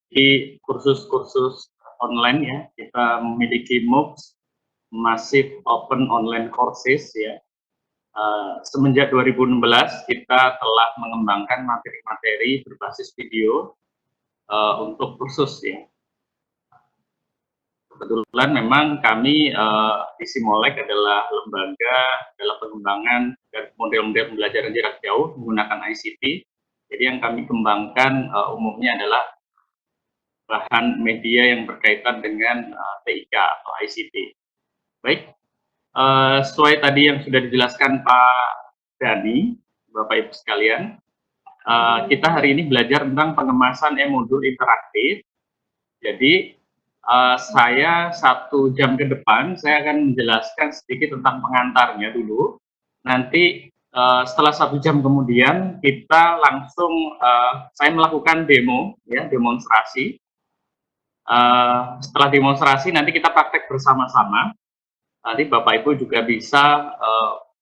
Di kursus-kursus online ya, kita memiliki MOOCs, Massive Open Online Courses ya. Semenjak 2016 kita telah mengembangkan materi-materi berbasis video untuk kursus ya. Kebetulan memang kami di Simolek adalah lembaga dalam pengembangan dan model-model pembelajaran jarak jauh menggunakan ICT. Jadi yang kami kembangkan umumnya adalah bahan media yang berkaitan dengan TIK atau ICT. Baik, sesuai tadi yang sudah dijelaskan Pak Dani, Bapak Ibu sekalian, kita hari ini belajar tentang pengemasan e-modul interaktif. Jadi saya 1 jam ke depan saya akan menjelaskan sedikit tentang pengantarnya dulu. Nanti setelah 1 jam kemudian kita langsung saya melakukan demo ya, demonstrasi. Setelah demonstrasi nanti kita praktek bersama-sama. Nanti Bapak Ibu juga bisa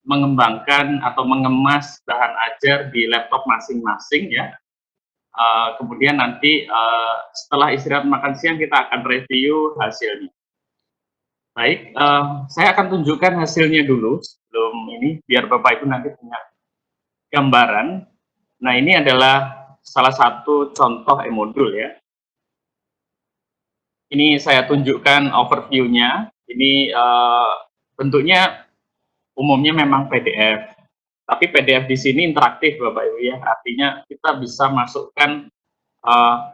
mengembangkan atau mengemas bahan ajar di laptop masing-masing ya. Kemudian nanti setelah istirahat makan siang kita akan review hasilnya. Baik, saya akan tunjukkan hasilnya dulu sebelum ini biar Bapak Ibu nanti punya gambaran. Nah, ini adalah salah satu contoh e-modul ya. Ini saya tunjukkan overview-nya. Ini bentuknya umumnya memang PDF. Tapi PDF di sini interaktif Bapak Ibu ya. Artinya kita bisa masukkan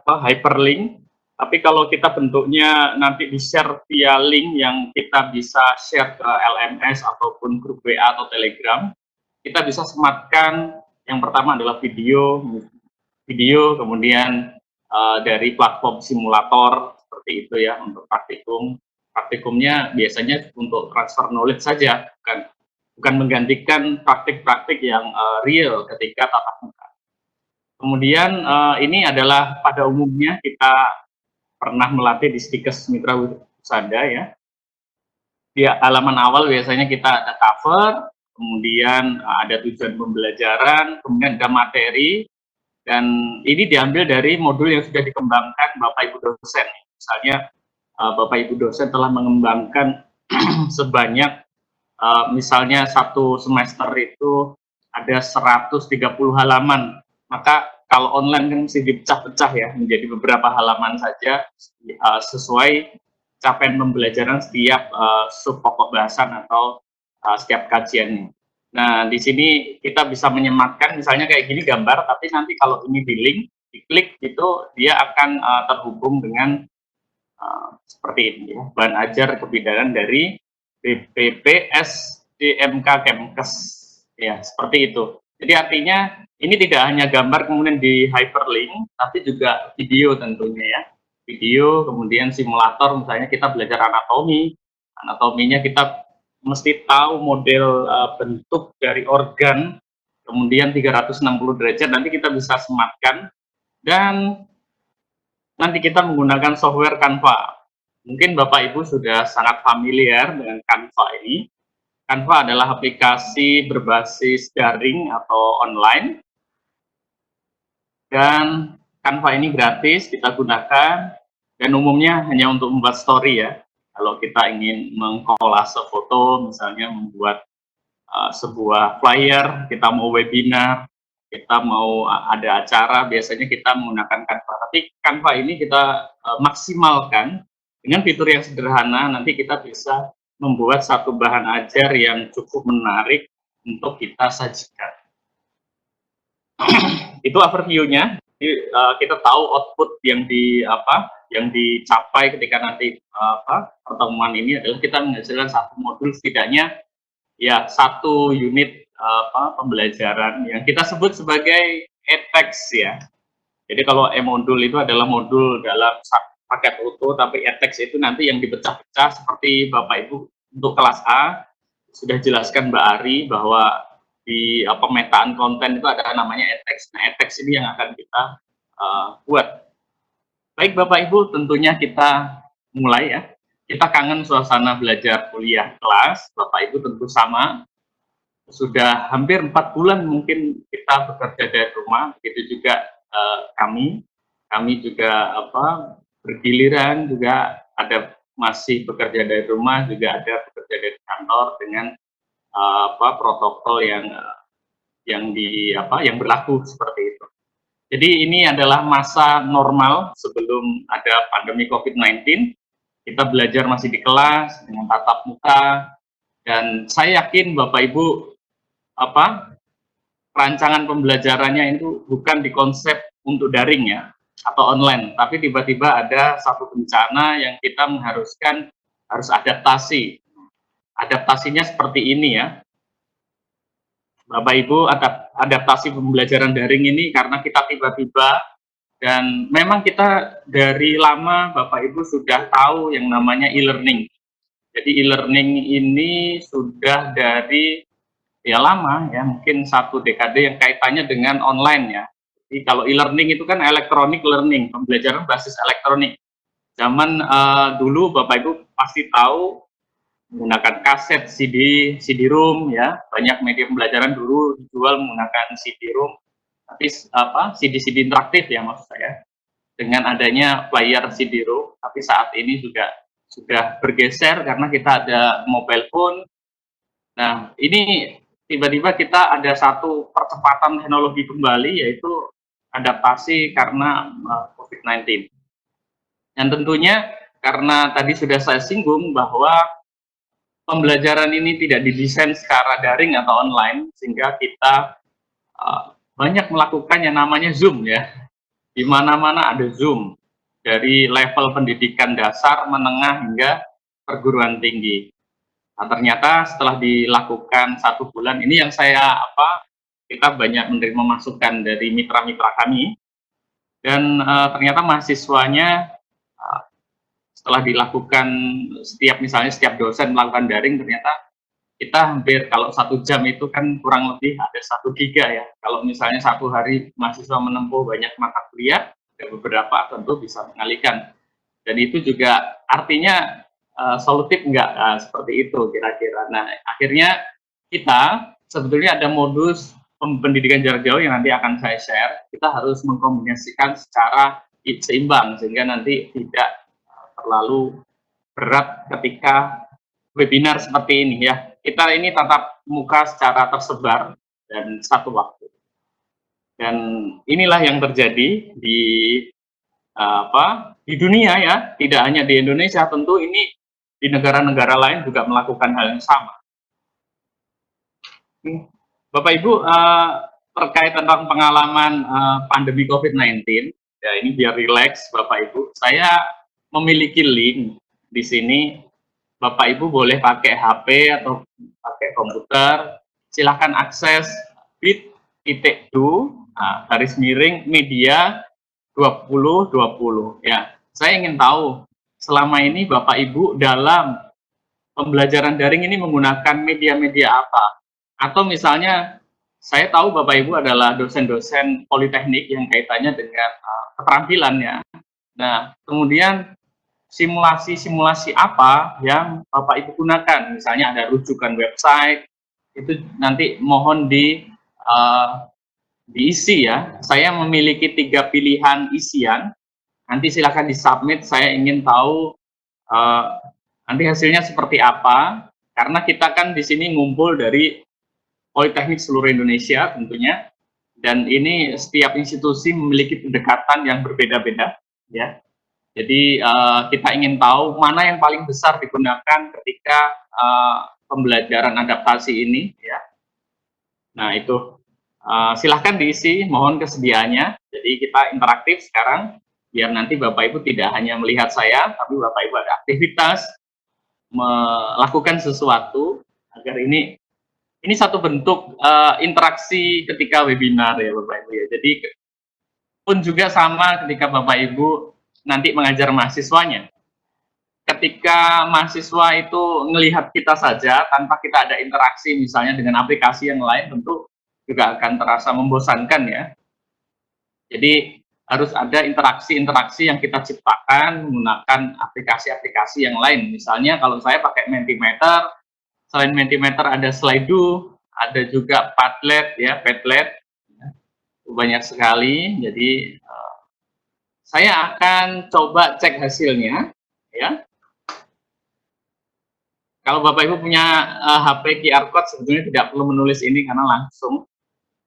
hyperlink. Tapi kalau kita bentuknya nanti di-share via link yang kita bisa share ke LMS ataupun grup WA atau Telegram, kita bisa sematkan yang pertama adalah video, kemudian dari platform simulator seperti itu ya untuk praktikum. Praktikumnya biasanya untuk transfer knowledge saja, bukan menggantikan praktik-praktik yang real ketika tatap muka. Kemudian ini adalah pada umumnya kita pernah melatih di Stikes Mitra Husada ya. Di halaman awal biasanya kita ada cover, kemudian ada tujuan pembelajaran, kemudian ada materi, dan ini diambil dari modul yang sudah dikembangkan Bapak Ibu dosen. Misalnya Bapak Ibu dosen telah mengembangkan sebanyak misalnya 1 semester itu ada 130 halaman, maka kalau online kan mesti dipecah-pecah ya menjadi beberapa halaman saja sesuai capaian pembelajaran setiap sub pokok bahasan atau setiap kajiannya. Nah, di sini kita bisa menyematkan misalnya kayak gini gambar, tapi nanti kalau ini di link, diklik itu dia akan terhubung dengan seperti ini ya, bahan ajar kebidanan dari BPPS DMK Kemkes ya, seperti itu. Jadi artinya ini tidak hanya gambar kemudian di hyperlink, tapi juga video tentunya ya. Video, kemudian simulator, misalnya kita belajar anatomi, anatominya kita mesti tahu model bentuk dari organ, kemudian 360 derajat, nanti kita bisa sematkan, dan nanti kita menggunakan software Canva. Mungkin Bapak Ibu sudah sangat familiar dengan Canva ini. Canva adalah aplikasi berbasis daring atau online. Dan Canva ini gratis kita gunakan, dan umumnya hanya untuk membuat story ya. Kalau kita ingin mengkolase foto, misalnya membuat sebuah flyer, kita mau webinar, kita mau ada acara, biasanya kita menggunakan Canva. Tapi Canva ini kita maksimalkan dengan fitur yang sederhana, nanti kita bisa membuat satu bahan ajar yang cukup menarik untuk kita sajikan. Itu overview-nya. Kita tahu output yang dicapai ketika nanti pertemuan ini adalah kita menghasilkan satu modul, setidaknya ya 1 unit pembelajaran yang kita sebut sebagai e-text ya. Jadi kalau e-modul itu adalah modul dalam paket utuh, tapi e-text itu nanti yang dipecah-pecah seperti Bapak Ibu untuk kelas A sudah jelaskan Mbak Ari bahwa di pemetaan konten itu ada namanya e-text. Nah, e-text ini yang akan kita buat. Baik Bapak Ibu, tentunya kita mulai ya. Kita kangen suasana belajar kuliah kelas, Bapak Ibu tentu sama. Sudah hampir 4 bulan mungkin kita bekerja dari rumah, begitu juga kami. kami juga bergiliran juga ada masih bekerja dari rumah, juga ada bekerja dari kantor dengan protokol yang berlaku seperti itu. Jadi ini adalah masa normal sebelum ada pandemi COVID-19. Kita belajar masih di kelas dengan tatap muka, dan saya yakin Bapak Ibu rancangan pembelajarannya itu bukan di konsep untuk daring ya atau online, tapi tiba-tiba ada satu bencana yang kita mengharuskan harus adaptasi. Adaptasinya seperti ini ya, Bapak Ibu, adaptasi pembelajaran daring ini karena kita tiba-tiba, dan memang kita dari lama Bapak Ibu sudah tahu yang namanya e-learning. Jadi e-learning ini sudah dari lama ya, mungkin 1 dekade yang kaitannya dengan online ya. Jadi kalau e-learning itu kan electronic learning, pembelajaran basis elektronik. Zaman dulu Bapak Ibu pasti tahu menggunakan kaset, CD-ROM ya, banyak media pembelajaran dulu dijual menggunakan CD-ROM, tapi CD-CD interaktif ya maksud saya, dengan adanya player CD-ROM, tapi saat ini juga sudah bergeser karena kita ada mobile phone. Nah, ini tiba-tiba kita ada satu percepatan teknologi kembali, yaitu adaptasi karena COVID-19. Dan tentunya karena tadi sudah saya singgung bahwa pembelajaran ini tidak didesain secara daring atau online, sehingga kita banyak melakukan yang namanya Zoom ya. Di mana-mana ada Zoom, dari level pendidikan dasar, menengah, hingga perguruan tinggi. Nah, ternyata setelah dilakukan 1 bulan, ini yang kita banyak menerima masukan dari mitra-mitra kami, dan ternyata mahasiswanya setelah dilakukan misalnya setiap dosen melakukan daring, ternyata kita hampir, kalau 1 jam itu kan kurang lebih ada 1 giga ya. Kalau misalnya 1 hari mahasiswa menempuh banyak mata kuliah, ada beberapa tentu bisa mengalihkan. Dan itu juga artinya solutif enggak seperti itu kira-kira. Nah, akhirnya kita sebetulnya ada modus pendidikan jarak jauh yang nanti akan saya share. Kita harus mengkombinasikan secara seimbang sehingga nanti tidak terlalu berat ketika webinar seperti ini ya. Kita ini tatap muka secara tersebar dan satu waktu. Dan inilah yang terjadi di dunia ya, tidak hanya di Indonesia, tentu ini di negara-negara lain juga melakukan hal yang sama. Bapak Ibu, terkait tentang pengalaman pandemi COVID-19, ya ini biar rileks Bapak Ibu, saya memiliki link di sini. Bapak Ibu boleh pakai HP atau pakai komputer, silahkan akses bit.do /media 2020 ya. Saya ingin tahu selama ini Bapak Ibu dalam pembelajaran daring ini menggunakan media-media apa? Atau misalnya saya tahu Bapak Ibu adalah dosen-dosen politeknik yang kaitannya dengan keterampilannya. Nah, kemudian simulasi-simulasi apa yang Bapak Ibu gunakan? Misalnya ada rujukan website, itu nanti mohon diisi ya. Saya memiliki 3 pilihan isian, nanti silakan disubmit. Saya ingin tahu nanti hasilnya seperti apa, karena kita kan di sini ngumpul dari Politeknik seluruh Indonesia tentunya, dan ini setiap institusi memiliki pendekatan yang berbeda-beda ya. Jadi kita ingin tahu mana yang paling besar digunakan ketika pembelajaran adaptasi ini ya. Nah itu silahkan diisi, mohon kesediaannya. Jadi kita interaktif sekarang, biar nanti Bapak Ibu tidak hanya melihat saya, tapi Bapak Ibu ada aktivitas, melakukan sesuatu, agar ini satu bentuk interaksi ketika webinar ya Bapak Ibu ya. Jadi pun juga sama ketika Bapak Ibu nanti mengajar mahasiswanya. Ketika mahasiswa itu melihat kita saja tanpa kita ada interaksi misalnya dengan aplikasi yang lain, tentu juga akan terasa membosankan ya. Jadi harus ada interaksi-interaksi yang kita ciptakan menggunakan aplikasi-aplikasi yang lain. Misalnya kalau saya pakai Mentimeter, selain Mentimeter ada Slido, ada juga Padlet ya, Padlet, banyak sekali. Jadi Saya akan coba cek hasilnya, ya. Kalau Bapak Ibu punya HP QR code sebetulnya tidak perlu menulis ini karena langsung.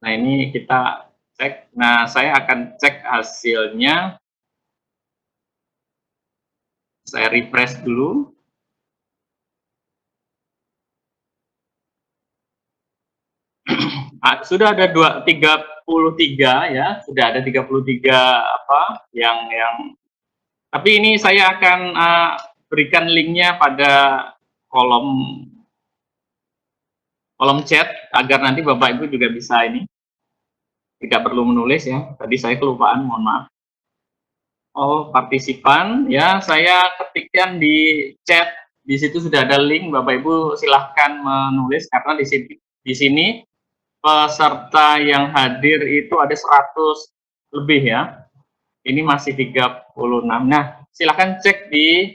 Nah, ini kita cek. Nah, saya akan cek hasilnya. Saya refresh dulu. Sudah ada 33 ya, sudah ada 33 apa yang tapi ini saya akan berikan linknya pada kolom chat agar nanti Bapak Ibu juga bisa ini, tidak perlu menulis ya. Tadi saya kelupaan, mohon maaf. Oh, partisipan ya, saya ketikkan di chat, di situ sudah ada link, Bapak Ibu silahkan menulis karena di sini peserta yang hadir itu ada 100 lebih ya. Ini masih 36. Nah, silakan cek di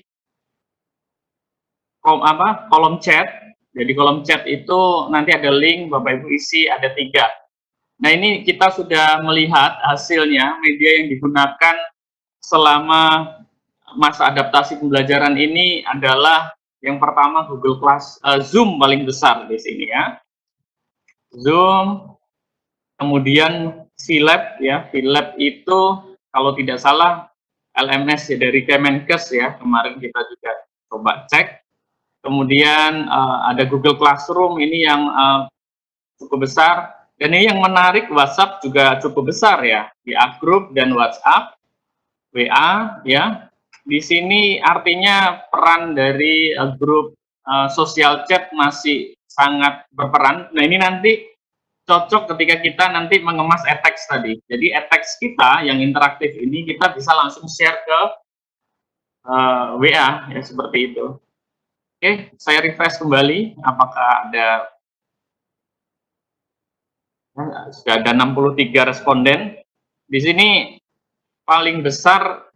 kolom chat. Jadi kolom chat itu nanti ada link, Bapak Ibu isi ada 3. Nah, ini kita sudah melihat hasilnya, media yang digunakan selama masa adaptasi pembelajaran ini adalah yang pertama Google Class, Zoom paling besar di sini ya. Zoom, kemudian VLab ya, VLab itu kalau tidak salah LMS ya, dari Kemenkes ya, kemarin kita juga coba cek. Kemudian ada Google Classroom, ini yang cukup besar. Dan ini yang menarik, WhatsApp juga cukup besar ya, WA Group dan WhatsApp, WA ya. Di sini artinya peran dari grup sosial chat masih sangat berperan. Nah, ini nanti cocok ketika kita nanti mengemas e-text tadi. Jadi e-text kita yang interaktif ini kita bisa langsung share ke WA ya, seperti itu. Oke, saya refresh kembali apakah ada sudah ada 63 responden. Di sini paling besar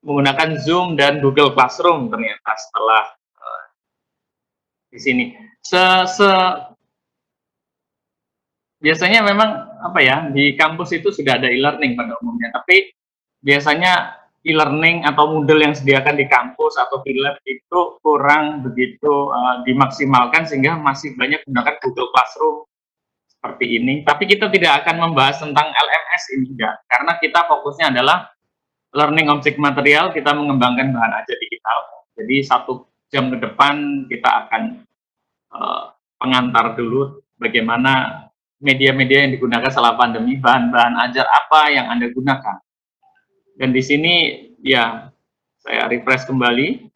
menggunakan Zoom dan Google Classroom ternyata setelah di sini. Biasanya memang apa ya, di kampus itu sudah ada e-learning pada umumnya, tapi biasanya e-learning atau Moodle yang disediakan di kampus atau VLab itu kurang begitu dimaksimalkan sehingga masih banyak menggunakan Google Classroom seperti ini. Tapi kita tidak akan membahas tentang LMS ini enggak, karena kita fokusnya adalah learning object material, kita mengembangkan bahan ajar digital. Jadi 1 jam ke depan kita akan pengantar dulu bagaimana media-media yang digunakan selama pandemi, bahan-bahan ajar apa yang Anda gunakan. Dan di sini ya saya refresh kembali.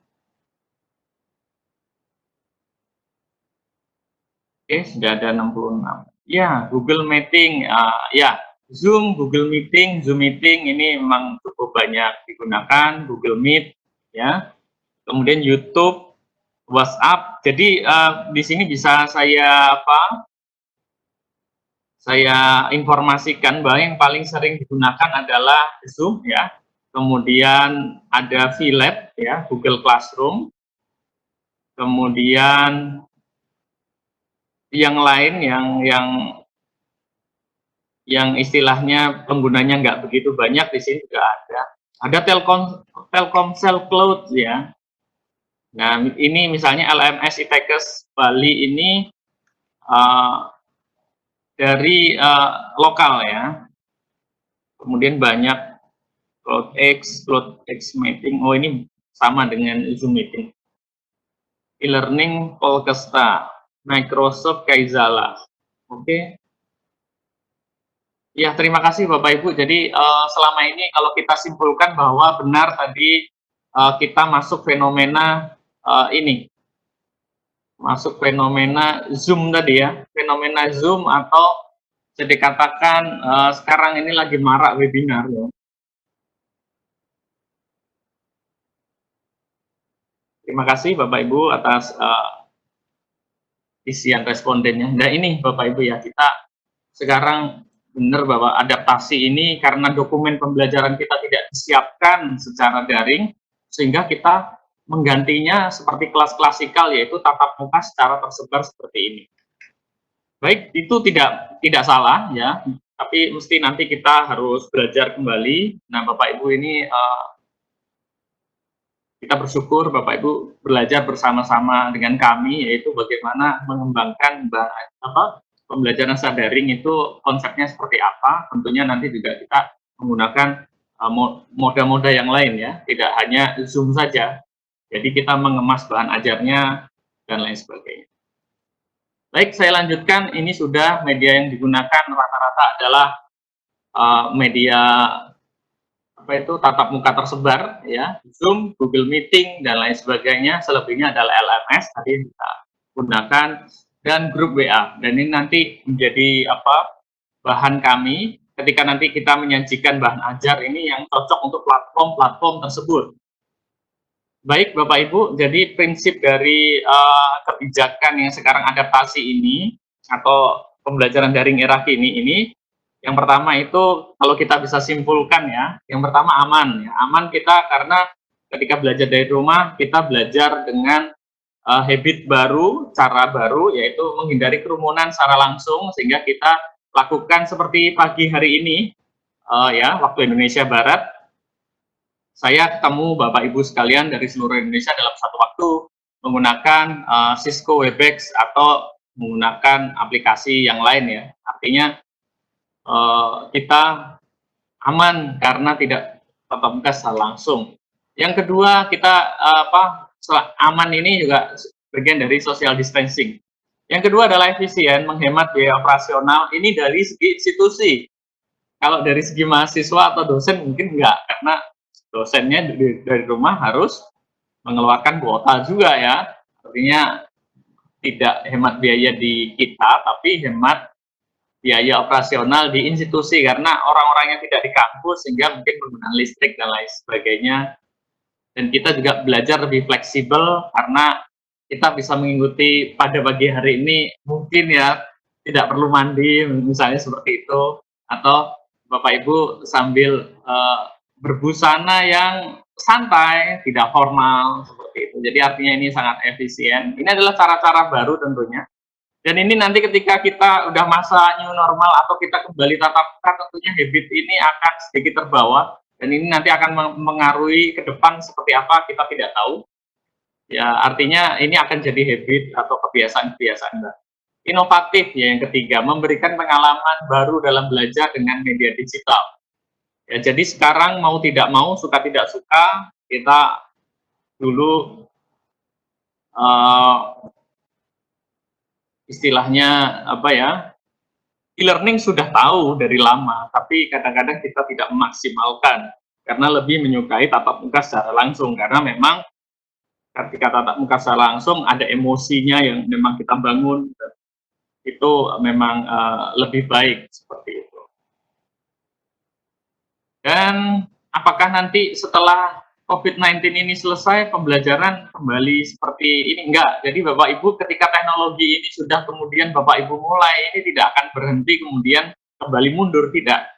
Oke, sudah ada 66. Ya, Google Meeting, ya Zoom, Google Meeting, Zoom Meeting ini memang cukup banyak digunakan, Google Meet, ya. Kemudian YouTube, WhatsApp. Jadi di sini bisa saya informasikan bahwa yang paling sering digunakan adalah Zoom ya. Kemudian ada VLab ya, Google Classroom. Kemudian yang lain yang istilahnya penggunanya nggak begitu banyak di sini juga ada. Ada Telkomsel Cloud ya. Nah, ini misalnya LMS ITEKES Bali ini dari lokal ya. Kemudian banyak CloudX Meeting. Oh, ini sama dengan Zoom Meeting. E-learning Polkesta, Microsoft Kaizala. Oke. Ya, terima kasih Bapak Ibu. Jadi selama ini kalau kita simpulkan bahwa benar tadi kita masuk fenomena ini. Masuk fenomena Zoom tadi ya. Fenomena Zoom atau bisa dikatakan sekarang ini lagi marak webinar ya. Terima kasih Bapak Ibu atas isian respondennya. Nah ini Bapak Ibu ya, kita sekarang benar bahwa adaptasi ini karena dokumen pembelajaran kita tidak disiapkan secara daring, sehingga kita menggantinya seperti kelas klasikal, yaitu tatap muka secara tersebar seperti ini. Baik, itu tidak salah ya. tapi mesti nanti kita harus belajar kembali. Nah, Bapak Ibu ini kita bersyukur Bapak Ibu belajar bersama-sama dengan kami, yaitu bagaimana mengembangkan pembelajaran secara daring itu konsepnya seperti apa. Tentunya nanti juga kita menggunakan moda-moda yang lain ya, tidak hanya Zoom saja. Jadi kita mengemas bahan ajarnya dan lain sebagainya. Baik, saya lanjutkan. Ini sudah media yang digunakan rata-rata adalah media tatap muka tersebar ya, Zoom, Google Meeting dan lain sebagainya. Selebihnya adalah LMS tadi kita gunakan dan grup WA. Dan ini nanti menjadi bahan kami ketika nanti kita menyajikan bahan ajar ini yang cocok untuk platform-platform tersebut. Baik Bapak Ibu, jadi prinsip dari kebijakan yang sekarang adaptasi ini atau pembelajaran daring era kini ini, yang pertama itu kalau kita bisa simpulkan ya, yang pertama aman. Ya. Aman kita karena ketika belajar dari rumah, kita belajar dengan habit baru, cara baru, yaitu menghindari kerumunan secara langsung, sehingga kita lakukan seperti pagi hari ini, ya waktu Indonesia Barat, saya ketemu Bapak Ibu sekalian dari seluruh Indonesia dalam satu waktu menggunakan Cisco Webex atau menggunakan aplikasi yang lain ya. Artinya kita aman karena tidak tatap muka secara langsung. Yang kedua, kita aman ini juga bagian dari social distancing. Yang kedua adalah efisien, menghemat biaya operasional. Ini dari segi institusi. Kalau dari segi mahasiswa atau dosen mungkin enggak, karena dosennya dari rumah harus mengeluarkan kuota juga ya. Artinya tidak hemat biaya di kita, tapi hemat biaya operasional di institusi karena orang-orang yang tidak di kampus sehingga mungkin penggunaan listrik dan lain sebagainya. Dan kita juga belajar lebih fleksibel karena kita bisa mengikuti pada pagi hari ini mungkin ya tidak perlu mandi misalnya seperti itu, atau Bapak Ibu sambil berbusana yang santai, tidak formal seperti itu. Jadi artinya ini sangat efisien. Ini adalah cara-cara baru tentunya. Dan ini nanti ketika kita udah masa new normal atau kita kembali tatap muka, tentunya habit ini akan sedikit terbawa. Dan ini nanti akan mengaruhi ke depan seperti apa kita tidak tahu. Ya, artinya ini akan jadi habit atau kebiasaan-kebiasaan baru. Inovatif ya yang ketiga, memberikan pengalaman baru dalam belajar dengan media digital. Ya, jadi sekarang mau tidak mau, suka tidak suka, kita dulu istilahnya e-learning sudah tahu dari lama, tapi kadang-kadang kita tidak memaksimalkan karena lebih menyukai tatap muka secara langsung, karena memang ketika tatap muka secara langsung ada emosinya yang memang kita bangun, itu memang lebih baik seperti itu. Dan apakah nanti setelah COVID-19 ini selesai, pembelajaran kembali seperti ini? Enggak. Jadi Bapak Ibu ketika teknologi ini sudah kemudian Bapak Ibu mulai, ini tidak akan berhenti kemudian kembali mundur, tidak.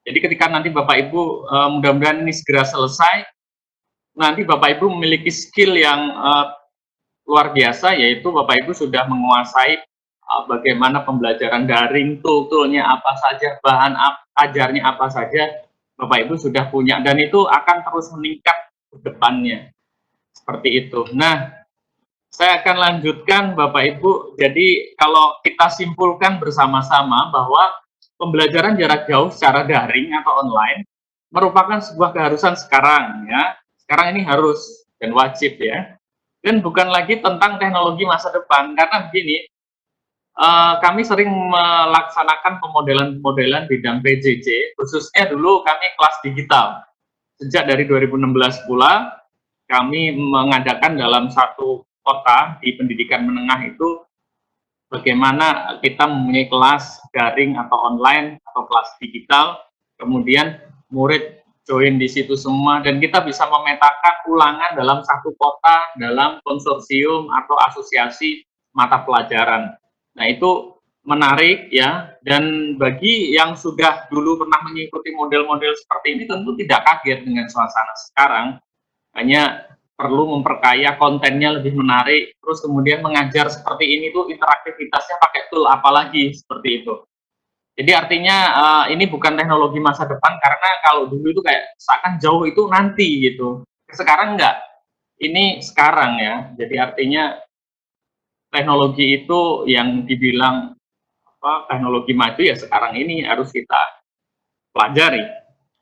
Jadi ketika nanti Bapak Ibu mudah-mudahan ini segera selesai, nanti Bapak Ibu memiliki skill yang luar biasa, yaitu Bapak Ibu sudah menguasai bagaimana pembelajaran daring, tool-toolnya apa saja, bahan ajarnya apa saja, Bapak Ibu sudah punya, dan itu akan terus meningkat ke depannya. Seperti itu. Nah, saya akan lanjutkan Bapak Ibu. Jadi kalau kita simpulkan bersama-sama bahwa pembelajaran jarak jauh secara daring atau online merupakan sebuah keharusan sekarang ya. Sekarang ini harus dan wajib ya. Dan bukan lagi tentang teknologi masa depan, karena begini, kami sering melaksanakan pemodelan-pemodelan bidang PJJ, khususnya dulu kami kelas digital. Sejak dari 2016 pula, kami mengadakan dalam satu kota di pendidikan menengah itu, bagaimana kita mempunyai kelas daring atau online atau kelas digital, kemudian murid join di situ semua, dan kita bisa memetakan ulangan dalam satu kota, dalam konsorsium atau asosiasi mata pelajaran. Nah, itu menarik ya, dan bagi yang sudah dulu pernah mengikuti model-model seperti ini tentu tidak kaget dengan suasana sekarang, hanya perlu memperkaya kontennya lebih menarik, terus kemudian mengajar seperti ini tuh interaktivitasnya pakai tool apa lagi, seperti itu. Jadi artinya ini bukan teknologi masa depan, karena kalau dulu itu kayak seakan jauh itu nanti gitu. Sekarang enggak, ini sekarang ya. Jadi artinya teknologi itu yang dibilang teknologi maju ya sekarang ini harus kita pelajari.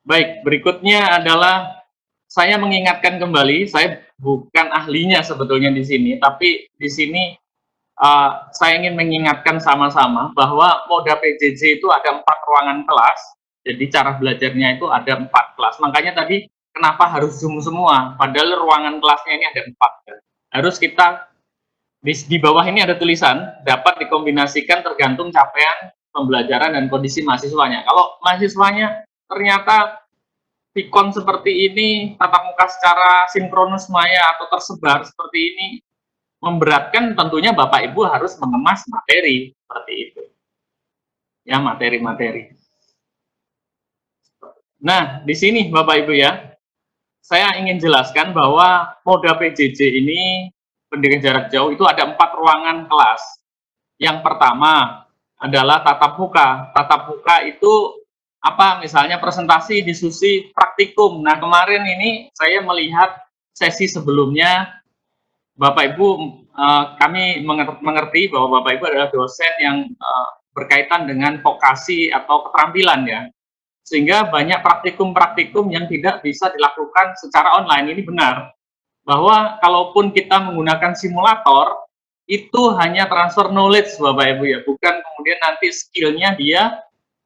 Baik, berikutnya adalah saya mengingatkan kembali, saya bukan ahlinya sebetulnya di sini, tapi di sini saya ingin mengingatkan sama-sama bahwa moda PJJ itu ada 4 ruangan kelas, jadi cara belajarnya itu ada 4 kelas. Makanya tadi kenapa harus Zoom semua, padahal ruangan kelasnya ini ada 4. Harus kita, di bawah ini ada tulisan, dapat dikombinasikan tergantung capaian pembelajaran dan kondisi mahasiswanya. Kalau mahasiswanya ternyata Vicon seperti ini, tatap muka secara sinkronus maya atau tersebar seperti ini, memberatkan, tentunya Bapak Ibu harus mengemas materi seperti itu. Ya, materi-materi. Nah, di sini Bapak Ibu ya, saya ingin jelaskan bahwa moda PJJ ini, pendidikan jarak jauh itu ada 4 ruangan kelas. Yang pertama adalah tatap muka. Tatap muka itu apa? Misalnya presentasi, diskusi, praktikum. Nah, kemarin ini saya melihat sesi sebelumnya, Bapak Ibu, kami mengerti bahwa Bapak Ibu adalah dosen yang berkaitan dengan vokasi atau keterampilan ya, sehingga banyak praktikum-praktikum yang tidak bisa dilakukan secara online. Ini benar, bahwa kalaupun kita menggunakan simulator, itu hanya transfer knowledge Bapak Ibu ya, bukan kemudian nanti skillnya dia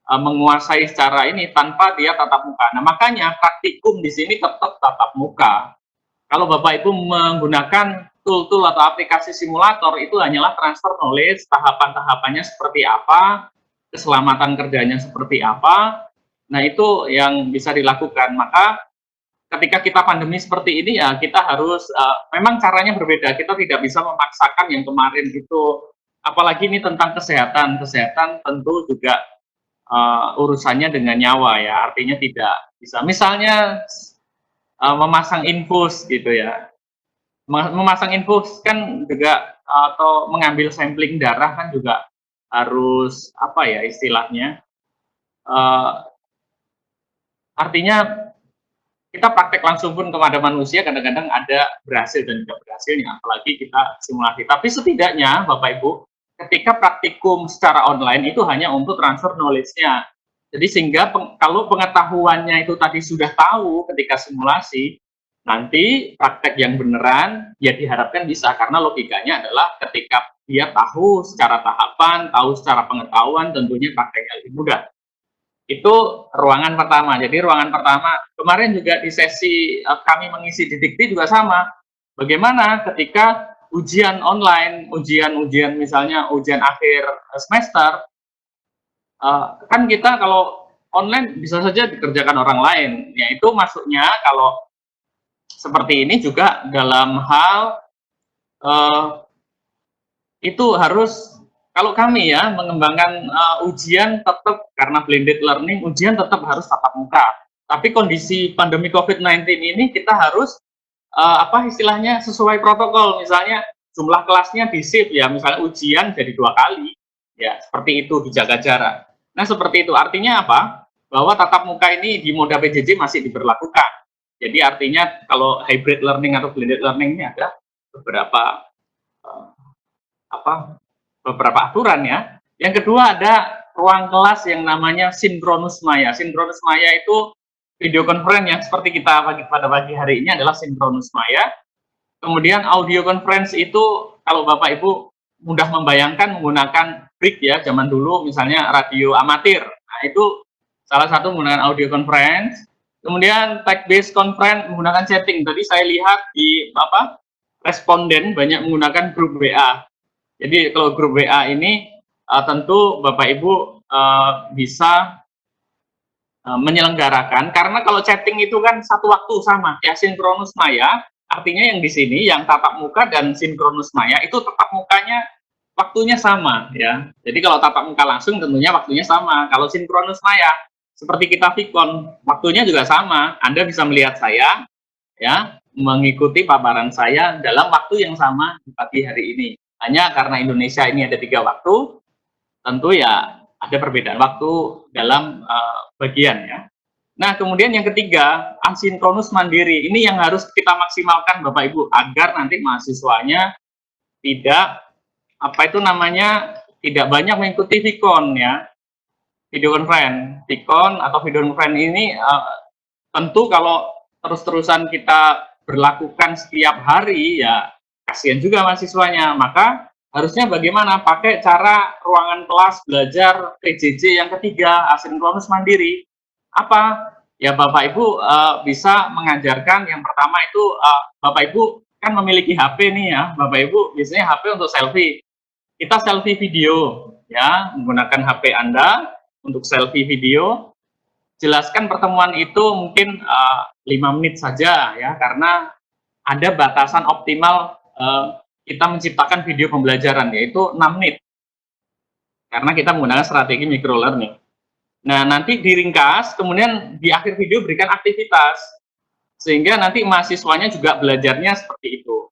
menguasai secara ini tanpa dia tatap muka. Nah, makanya praktikum di sini tetap tatap muka. Kalau Bapak Ibu menggunakan tool-tool atau aplikasi simulator, itu hanyalah transfer knowledge, tahapan-tahapannya seperti apa, keselamatan kerjanya seperti apa. Nah, itu yang bisa dilakukan. Maka ketika kita pandemi seperti ini ya, kita harus memang caranya berbeda. Kita tidak bisa memaksakan yang kemarin itu, apalagi ini tentang kesehatan. Kesehatan tentu juga urusannya dengan nyawa ya, artinya tidak bisa. Misalnya memasang infus gitu ya. Memasang infus kan juga, atau mengambil sampling darah kan juga harus apa ya istilahnya, artinya kita praktek langsung pun kepada manusia kadang-kadang ada berhasil dan tidak berhasilnya, apalagi kita simulasi. Tapi setidaknya Bapak Ibu, ketika praktikum secara online itu hanya untuk transfer knowledge-nya. Jadi sehingga kalau pengetahuannya itu tadi sudah tahu ketika simulasi, nanti praktek yang beneran ya diharapkan bisa, karena logikanya adalah ketika dia tahu secara tahapan, tahu secara pengetahuan, tentunya prakteknya lebih mudah. Itu ruangan pertama. Jadi ruangan pertama, kemarin juga di sesi kami mengisi di Dikti juga sama. Bagaimana ketika ujian online, ujian misalnya ujian akhir semester, kan kita kalau online bisa saja dikerjakan orang lain. Yaitu maksudnya kalau seperti ini juga dalam hal itu harus, kalau kami ya mengembangkan ujian tetap, karena blended learning, ujian tetap harus tatap muka. Tapi kondisi pandemi COVID-19 ini kita harus apa istilahnya sesuai protokol. Misalnya jumlah kelasnya di shift ya, misalnya ujian jadi 2 kali, ya seperti itu, dijaga jarak. Nah seperti itu, artinya apa? Bahwa tatap muka ini di moda PJJ masih diberlakukan. Jadi artinya kalau hybrid learning atau blended learning ini ada beberapa beberapa aturan ya. Yang kedua ada ruang kelas yang namanya sinkronus maya. Sinkronus maya itu video conference yang seperti kita pada pagi hari ini adalah sinkronus maya. Kemudian audio conference itu kalau Bapak Ibu mudah membayangkan menggunakan brick ya, zaman dulu misalnya radio amatir. Nah, itu salah satu menggunakan audio conference. Kemudian text based conference menggunakan chatting. Tadi saya lihat di responden banyak menggunakan grup WA. Jadi kalau grup WA ini tentu Bapak Ibu bisa menyelenggarakan, karena kalau chatting itu kan satu waktu sama ya, sinkronus maya, artinya yang di sini yang tatap muka dan sinkronus maya itu tatap mukanya waktunya sama ya. Jadi kalau tatap muka langsung tentunya waktunya sama. Kalau sinkronus maya seperti kita Vicon, waktunya juga sama. Anda bisa melihat saya ya, mengikuti paparan saya dalam waktu yang sama di pagi hari ini. Hanya karena Indonesia ini ada 3 waktu, tentu ya ada perbedaan waktu dalam bagian ya. Nah, kemudian yang ketiga, asinkronus mandiri. Ini yang harus kita maksimalkan Bapak Ibu agar nanti mahasiswanya tidak apa itu namanya tidak banyak mengikuti VCON ya. Video conference. VCON atau video conference ini tentu kalau terus-terusan kita berlakukan setiap hari ya kasihan juga mahasiswanya. Maka harusnya bagaimana pakai cara ruangan kelas belajar PJJ yang ketiga, asinkronus mandiri. Apa? Ya Bapak Ibu bisa mengajarkan yang pertama itu Bapak Ibu kan memiliki HP nih ya. Bapak Ibu biasanya HP untuk selfie. Kita selfie video ya, menggunakan HP Anda untuk selfie video. Jelaskan pertemuan itu mungkin 5 menit saja ya, karena ada batasan optimal kita menciptakan video pembelajaran yaitu 6 menit. Karena kita menggunakan strategi micro learning. Nah, nanti diringkas, kemudian di akhir video berikan aktivitas. Sehingga nanti mahasiswanya juga belajarnya seperti itu.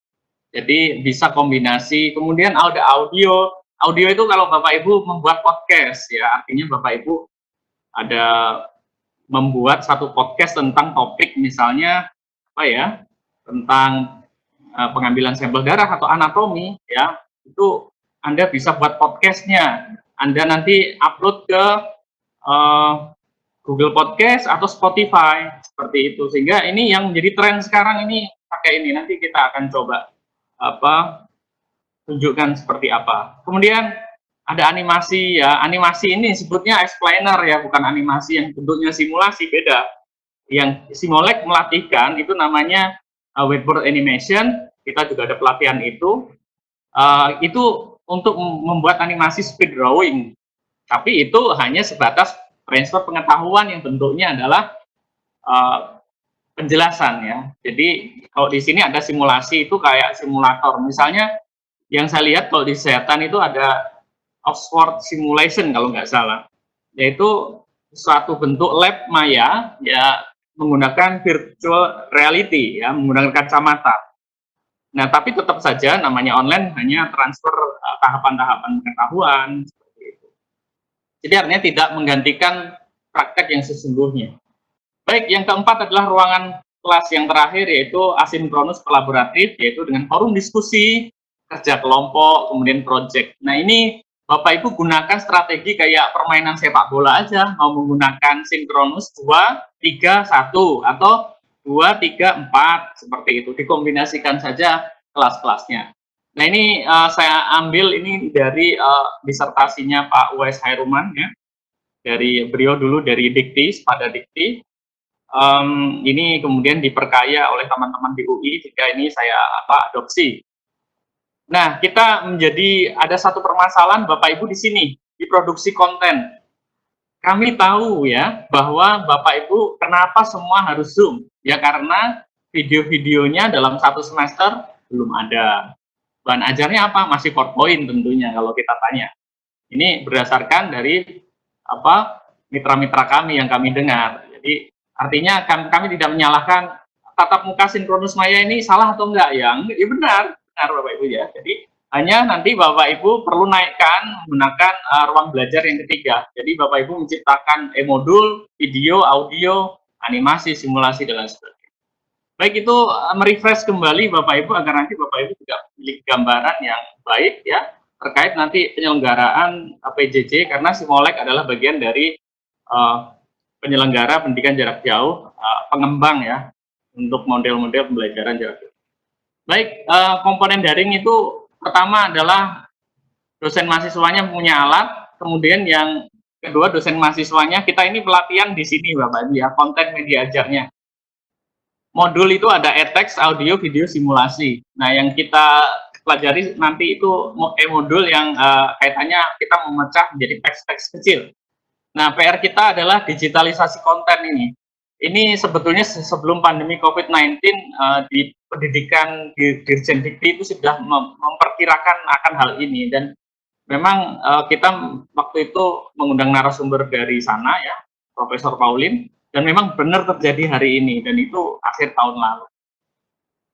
Jadi bisa kombinasi, kemudian ada audio. Audio itu kalau Bapak Ibu membuat podcast ya, artinya Bapak Ibu ada membuat satu podcast tentang topik misalnya apa ya, tentang pengambilan sampel darah atau anatomi ya, itu Anda bisa buat podcastnya. Anda nanti upload ke Google Podcast atau Spotify seperti itu, sehingga ini yang menjadi tren sekarang ini pakai ini. Nanti kita akan coba tunjukkan seperti apa. Kemudian ada animasi ya, animasi ini sebutnya explainer ya, bukan animasi yang bentuknya simulasi, beda. Yang Simolek melatihkan itu namanya whiteboard animation. Kita juga ada pelatihan itu untuk membuat animasi speed drawing, tapi itu hanya sebatas transfer pengetahuan yang bentuknya adalah penjelasan ya. Jadi kalau di sini ada simulasi itu kayak simulator. Misalnya yang saya lihat kalau di kesehatan itu ada Oxford Simulation kalau nggak salah, yaitu suatu bentuk lab maya ya menggunakan virtual reality ya, menggunakan kacamata. Nah, tapi tetap saja namanya online hanya transfer tahapan-tahapan pengetahuan seperti itu. Jadi artinya tidak menggantikan praktek yang sesungguhnya. Baik, yang keempat adalah ruangan kelas yang terakhir yaitu asinkronus kolaboratif, yaitu dengan forum diskusi, kerja kelompok, kemudian project. Nah, ini Bapak Ibu gunakan strategi kayak permainan sepak bola aja, mau menggunakan sinkronus 2, 3, 1 atau 2, 3, 4 seperti itu, dikombinasikan saja kelas-kelasnya. Nah, ini saya ambil ini dari disertasinya Pak Uwais Hairuman ya, dari beliau dulu dari Dikti, pada Dikti. Ini kemudian diperkaya oleh teman-teman di UI, sehingga ini saya adopsi. Nah, kita menjadi ada satu permasalahan Bapak Ibu di sini, di produksi konten. Kami tahu ya bahwa Bapak Ibu kenapa semua harus Zoom? Ya karena video-videonya dalam satu semester belum ada. Bahan ajarnya apa? Masih PowerPoint tentunya kalau kita tanya. Ini berdasarkan dari mitra-mitra kami yang kami dengar. Jadi artinya kami tidak menyalahkan tatap muka sinkronus maya ini salah atau enggak ya? Ya benar Bapak Ibu ya. Jadi hanya nanti Bapak Ibu perlu naikkan menggunakan ruang belajar yang ketiga. Jadi Bapak Ibu menciptakan e-modul, video, audio, animasi, simulasi dan lain sebagainya. Baik, itu merefresh kembali Bapak Ibu agar nanti Bapak Ibu juga memiliki gambaran yang baik ya terkait nanti penyelenggaraan PJJ, karena Simolek adalah bagian dari penyelenggara pendidikan jarak jauh, pengembang ya untuk model-model pembelajaran jarak jauh. Baik, komponen daring itu pertama adalah dosen mahasiswanya punya alat, kemudian yang kedua dosen mahasiswanya, kita ini pelatihan di sini Bapak Ibu ya, konten media ajarnya. Modul itu ada e-text, audio, video, simulasi. Nah, yang kita pelajari nanti itu e-modul yang kaitannya kita memecah menjadi teks-teks kecil. Nah, PR kita adalah digitalisasi konten ini. Ini sebetulnya sebelum pandemi COVID-19 di pendidikan di Dirjen Dikti itu sudah memperkirakan akan hal ini, dan memang kita waktu itu mengundang narasumber dari sana ya, Profesor Paulin, dan memang benar terjadi hari ini, dan itu akhir tahun lalu.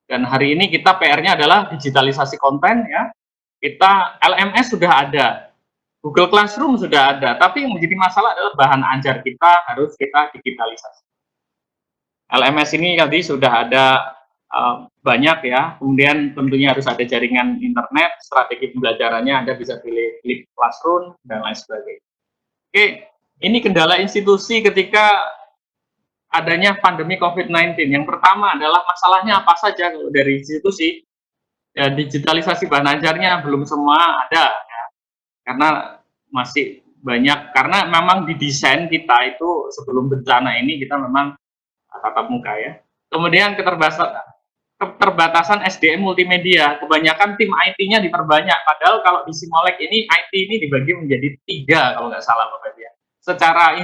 Dan hari ini kita PR-nya adalah digitalisasi konten ya. Kita LMS sudah ada. Google Classroom sudah ada, tapi yang menjadi masalah adalah bahan ajar kita harus kita digitalisasi. LMS ini tadi sudah ada banyak ya, kemudian tentunya harus ada jaringan internet, strategi pembelajarannya Anda bisa pilih Klik Classroom, dan lain sebagainya. Oke, ini kendala institusi ketika adanya pandemi COVID-19. Yang pertama adalah masalahnya apa saja dari institusi, ya, digitalisasi bahan ajarnya belum semua ada, ya, karena masih banyak, karena memang didesain kita itu sebelum bencana ini kita memang tatap muka ya. Kemudian keterbatasan SDM multimedia, kebanyakan tim IT-nya diperbanyak, padahal kalau di Simolek ini IT ini dibagi menjadi 3 kalau nggak salah Bapak ya. Secara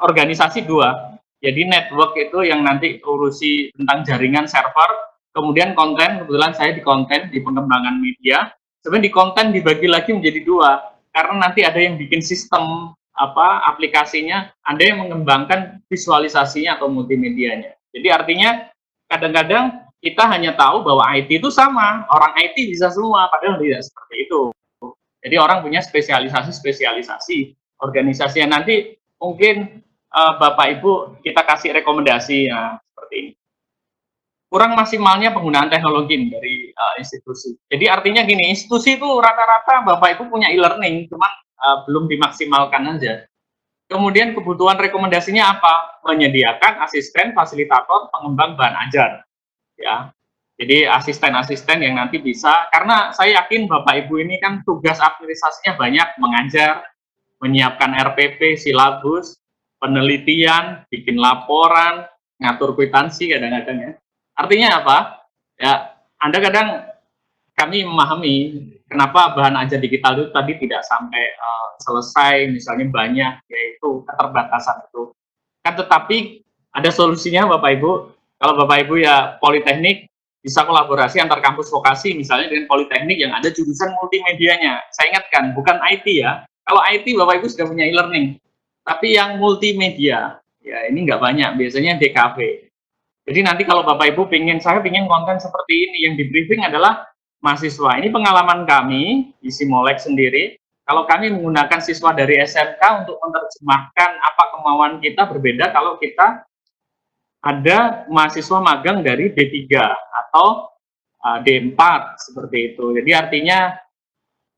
organisasi 2, jadi network itu yang nanti urusi tentang jaringan server, kemudian konten, kebetulan saya di konten, di pengembangan media, sebenarnya di konten dibagi lagi menjadi 2, karena nanti ada yang bikin sistem aplikasinya, ada yang mengembangkan visualisasinya atau multimedianya. Jadi artinya kadang-kadang kita hanya tahu bahwa IT itu sama, orang IT bisa semua, padahal tidak seperti itu. Jadi orang punya spesialisasi organisasinya. Nanti mungkin Bapak Ibu kita kasih rekomendasi ya, seperti ini. Kurang maksimalnya penggunaan teknologi dari institusi. Jadi artinya gini, institusi itu rata-rata Bapak Ibu punya e-learning, cuman belum dimaksimalkan aja. Kemudian kebutuhan rekomendasinya apa? Menyediakan asisten, fasilitator, pengembang bahan ajar. Ya, jadi asisten-asisten yang nanti bisa, karena saya yakin Bapak Ibu ini kan tugas administrasinya banyak, mengajar, menyiapkan RPP, silabus, penelitian, bikin laporan, ngatur kwitansi kadang-kadang ya. Artinya apa? Ya, Anda kadang kami memahami kenapa bahan ajar digital itu tadi tidak sampai selesai, misalnya banyak, yaitu keterbatasan itu. Kan tetapi ada solusinya Bapak Ibu. Kalau Bapak Ibu ya Politeknik, bisa kolaborasi antar kampus vokasi, misalnya dengan Politeknik yang ada jurusan multimedianya. Saya ingatkan, bukan IT ya. Kalau IT Bapak Ibu sudah punya e-learning, tapi yang multimedia, ya ini nggak banyak, biasanya DKV. Jadi nanti kalau Bapak Ibu saya ingin konten seperti ini, yang di briefing adalah mahasiswa. Ini pengalaman kami di Simolek sendiri, kalau kami menggunakan siswa dari SMK untuk menerjemahkan apa kemauan kita, berbeda kalau kita ada mahasiswa magang dari D3 atau D4 seperti itu. Jadi artinya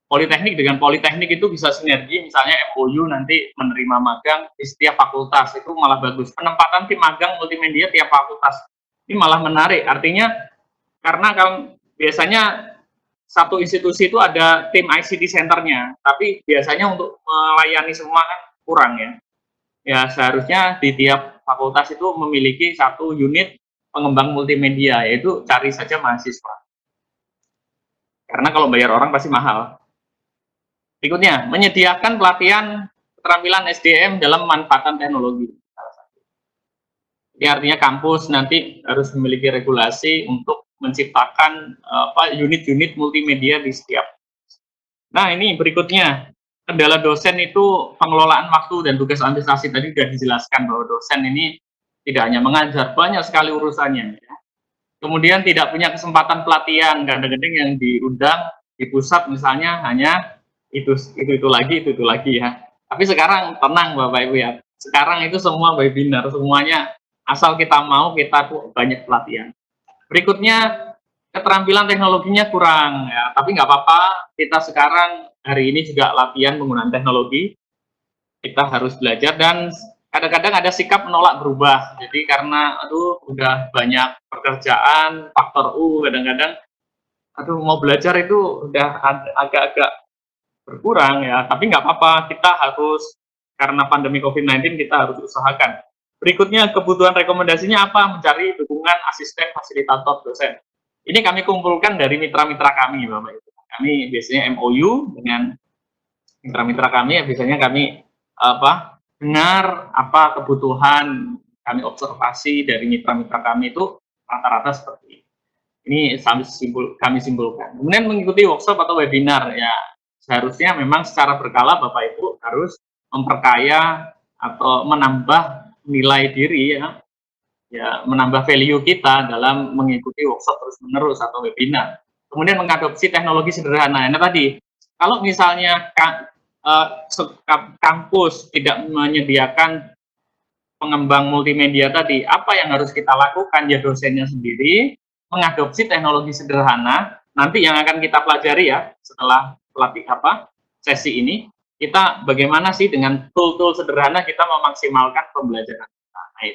Politeknik dengan Politeknik itu bisa sinergi, misalnya MOU nanti menerima magang di setiap fakultas, itu malah bagus. Penempatan tim magang multimedia tiap fakultas, ini malah menarik. Artinya karena kalau biasanya satu institusi itu ada tim ICT centernya, tapi biasanya untuk melayani semua kan kurang ya. Ya seharusnya di tiap fakultas itu memiliki satu unit pengembang multimedia, yaitu cari saja mahasiswa. Karena kalau bayar orang pasti mahal. Berikutnya, menyediakan pelatihan keterampilan SDM dalam pemanfaatan teknologi. Ini artinya kampus nanti harus memiliki regulasi untuk menciptakan unit-unit multimedia di setiap. Nah ini berikutnya, kendala dosen itu pengelolaan waktu dan tugas administrasi. Tadi sudah dijelaskan bahwa dosen ini tidak hanya mengajar, banyak sekali urusannya. Ya. Kemudian tidak punya kesempatan pelatihan, kadang-kadang yang diundang di pusat misalnya hanya itu lagi ya. Tapi sekarang tenang Bapak Ibu ya. Sekarang itu semua webinar, semuanya asal kita mau, kita tuh banyak pelatihan. Berikutnya keterampilan teknologinya kurang ya, tapi nggak apa-apa. Kita sekarang hari ini juga latihan penggunaan teknologi. Kita harus belajar dan kadang-kadang ada sikap menolak berubah. Jadi karena udah banyak pekerjaan, faktor kadang-kadang mau belajar itu udah agak-agak berkurang ya, tapi nggak apa-apa, kita harus, karena pandemi COVID-19 kita harus usahakan. Berikutnya kebutuhan rekomendasinya apa? Mencari dukungan asisten, fasilitator, dosen. Ini kami kumpulkan dari mitra-mitra kami Bapak Ibu. Kami biasanya MOU dengan mitra-mitra kami, ya biasanya kami dengar apa kebutuhan, kami observasi dari mitra-mitra kami itu rata-rata seperti ini. Kami simpulkan. Kemudian mengikuti workshop atau webinar ya. Seharusnya memang secara berkala Bapak Ibu harus memperkaya atau menambah nilai diri ya menambah value kita dalam mengikuti workshop terus-menerus atau webinar. Kemudian mengadopsi teknologi sederhana. Nah tadi, kalau misalnya kampus tidak menyediakan pengembang multimedia tadi, apa yang harus kita lakukan? Ya dosennya sendiri mengadopsi teknologi sederhana. Nanti yang akan kita pelajari ya setelah sesi ini, kita bagaimana sih dengan tool-tool sederhana kita memaksimalkan pembelajaran kita. Nah,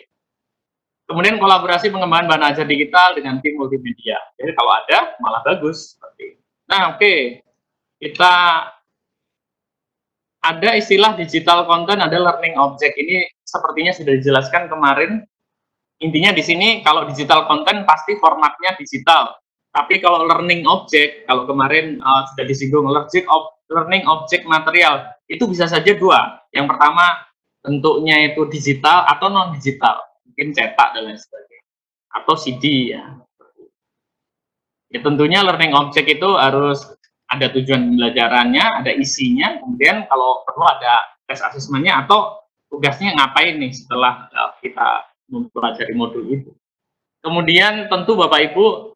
kemudian kolaborasi pengembangan bahan ajar digital dengan tim multimedia. Jadi kalau ada malah bagus. Nah, oke. Kita ada istilah digital content, ada learning object. Ini sepertinya sudah dijelaskan kemarin. Intinya di sini kalau digital content pasti formatnya digital. Tapi kalau learning object, kalau kemarin sudah disinggung learning object material, itu bisa saja dua. Yang pertama bentuknya itu digital atau non digital, mungkin cetak dan lain sebagainya, atau CD ya. Ya tentunya learning object itu harus ada tujuan pembelajarannya, ada isinya, kemudian kalau perlu ada tes asesmennya atau tugasnya ngapain nih setelah kita mempelajari modul itu. Kemudian tentu Bapak Ibu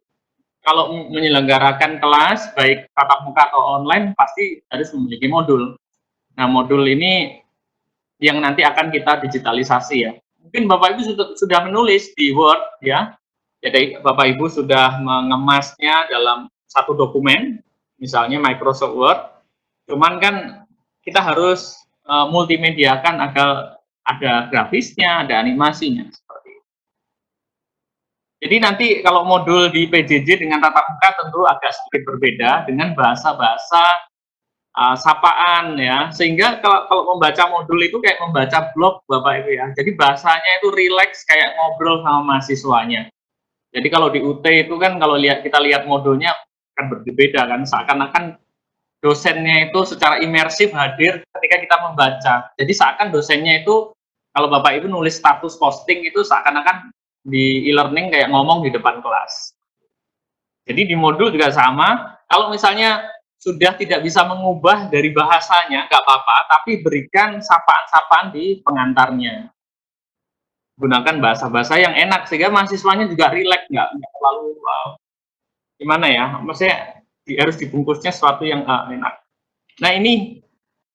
kalau menyelenggarakan kelas baik tatap muka atau online pasti harus memiliki modul. Nah, modul ini yang nanti akan kita digitalisasi ya. Mungkin Bapak Ibu sudah menulis di Word ya. Jadi Bapak Ibu sudah mengemasnya dalam satu dokumen, misalnya Microsoft Word. Cuman kan kita harus multimediakan agar ada grafisnya, ada animasinya. Jadi nanti kalau modul di PJJ dengan tatap muka tentu agak sedikit berbeda dengan bahasa-bahasa sapaan ya, sehingga kalau membaca modul itu kayak membaca blog Bapak Ibu ya. Jadi bahasanya itu rileks kayak ngobrol sama mahasiswanya. Jadi kalau di UT itu kan kalau kita lihat modulnya kan berbeda kan, seakan-akan dosennya itu secara imersif hadir ketika kita membaca. Jadi seakan dosennya itu kalau Bapak Ibu nulis status posting itu seakan-akan di e-learning kayak ngomong di depan kelas. Jadi di modul juga sama, kalau misalnya sudah tidak bisa mengubah dari bahasanya, nggak apa-apa, tapi berikan sapaan-sapaan di pengantarnya. Gunakan bahasa-bahasa yang enak, sehingga mahasiswanya juga rileks, nggak terlalu, gimana ya, maksudnya harus dibungkusnya sesuatu yang enak. Nah ini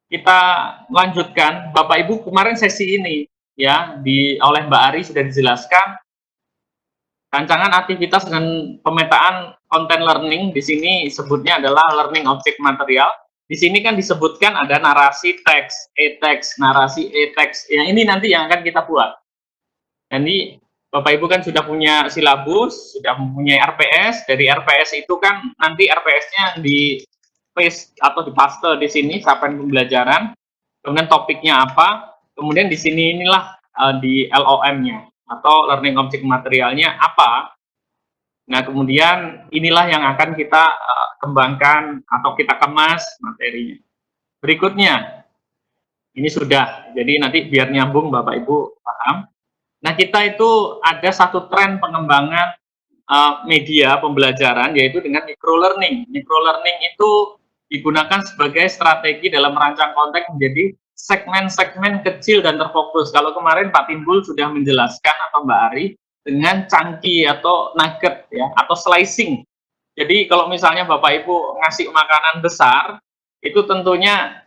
kita lanjutkan, Bapak Ibu kemarin sesi ini, ya, oleh Mbak Ari sudah dijelaskan, rancangan aktivitas dengan pemetaan konten learning, di sini sebutnya adalah learning object material. Di sini kan disebutkan ada narasi teks, e-teks, narasi e-teks. Yang ini nanti yang akan kita buat. Jadi Bapak Ibu kan sudah punya silabus, sudah mempunyai RPS. Dari RPS itu kan nanti RPS-nya di paste atau di paste di sini capaian pembelajaran. Kemudian topiknya apa? Kemudian di sini inilah di LOM-nya atau learning object materialnya apa. Nah, kemudian inilah yang akan kita kembangkan atau kita kemas materinya. Berikutnya, ini sudah, jadi nanti biar nyambung Bapak Ibu paham. Nah, kita itu ada satu tren pengembangan media pembelajaran, yaitu dengan microlearning. Microlearning itu digunakan sebagai strategi dalam merancang konten menjadi segmen-segmen kecil dan terfokus. Kalau kemarin Pak Timbul sudah menjelaskan atau Mbak Ari dengan chunky atau nugget ya atau slicing. Jadi kalau misalnya Bapak Ibu ngasih makanan besar, itu tentunya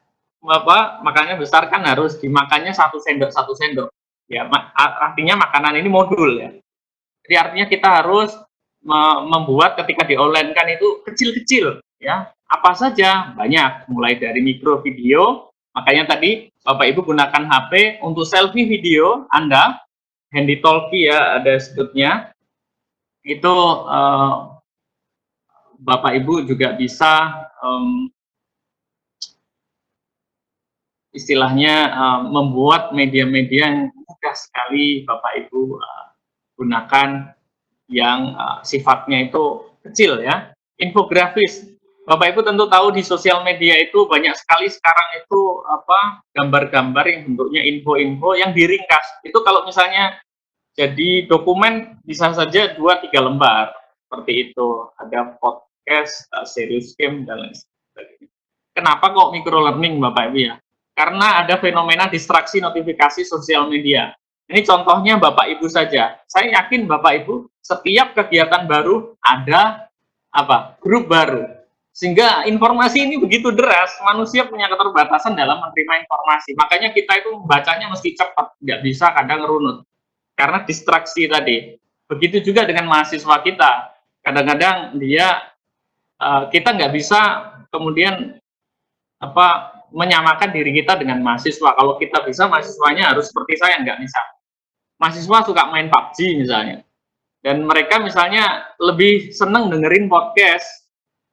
makannya besar kan harus dimakannya satu sendok. Ya, artinya makanan ini modul ya. Jadi artinya kita harus membuat ketika di-online-kan itu kecil-kecil ya. Apa saja? Banyak, mulai dari mikro video. Makanya tadi Bapak Ibu gunakan HP untuk selfie video Anda, handy talkie ya ada sebutnya. Itu Bapak Ibu juga bisa istilahnya membuat media-media yang mudah sekali Bapak Ibu gunakan yang sifatnya itu kecil ya. Infografis. Bapak Ibu tentu tahu di sosial media itu banyak sekali sekarang itu gambar-gambar yang bentuknya info-info yang diringkas. Itu kalau misalnya jadi dokumen bisa saja 2-3 lembar seperti itu. Ada podcast, serius game dan lain sebagainya. Kenapa kok microlearning Bapak Ibu ya? Karena ada fenomena distraksi notifikasi sosial media. Ini contohnya Bapak Ibu saja. Saya yakin Bapak Ibu setiap kegiatan baru ada grup baru. Sehingga informasi ini begitu deras, manusia punya keterbatasan dalam menerima informasi. Makanya kita itu membacanya mesti cepat, nggak bisa kadang runut. Karena distraksi tadi. Begitu juga dengan mahasiswa kita. Kadang-kadang kita nggak bisa kemudian menyamakan diri kita dengan mahasiswa. Kalau kita bisa, mahasiswanya harus seperti saya, nggak bisa. Mahasiswa suka main PUBG misalnya. Dan mereka misalnya lebih seneng dengerin podcast.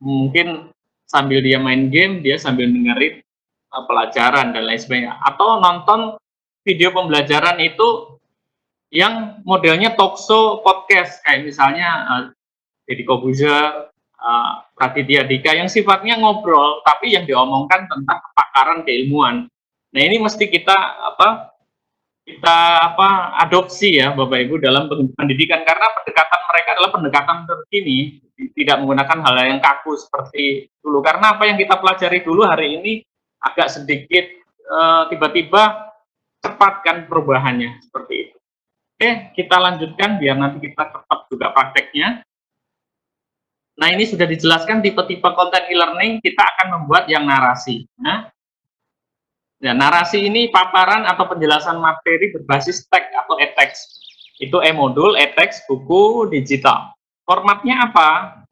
Mungkin sambil dia main game, dia sambil dengerin pelajaran dan lain sebagainya. Atau nonton video pembelajaran itu yang modelnya talkshow podcast, kayak misalnya Deddy Kobuzer, Raditya Dika, yang sifatnya ngobrol, tapi yang diomongkan tentang kepakaran keilmuan. Nah, ini mesti kita adopsi ya Bapak Ibu dalam pendidikan, karena pendekatan mereka adalah pendekatan terkini, tidak menggunakan hal yang kaku seperti dulu. Karena apa yang kita pelajari dulu hari ini agak sedikit tiba-tiba cepat kan perubahannya, seperti itu. Oke, kita lanjutkan biar nanti kita cepat juga prakteknya. Nah, ini sudah dijelaskan tipe-tipe content e-learning, kita akan membuat yang narasi. Nah, narasi ini paparan atau penjelasan materi berbasis teks atau e-text. Itu e-modul, e-text, buku, digital. Formatnya apa?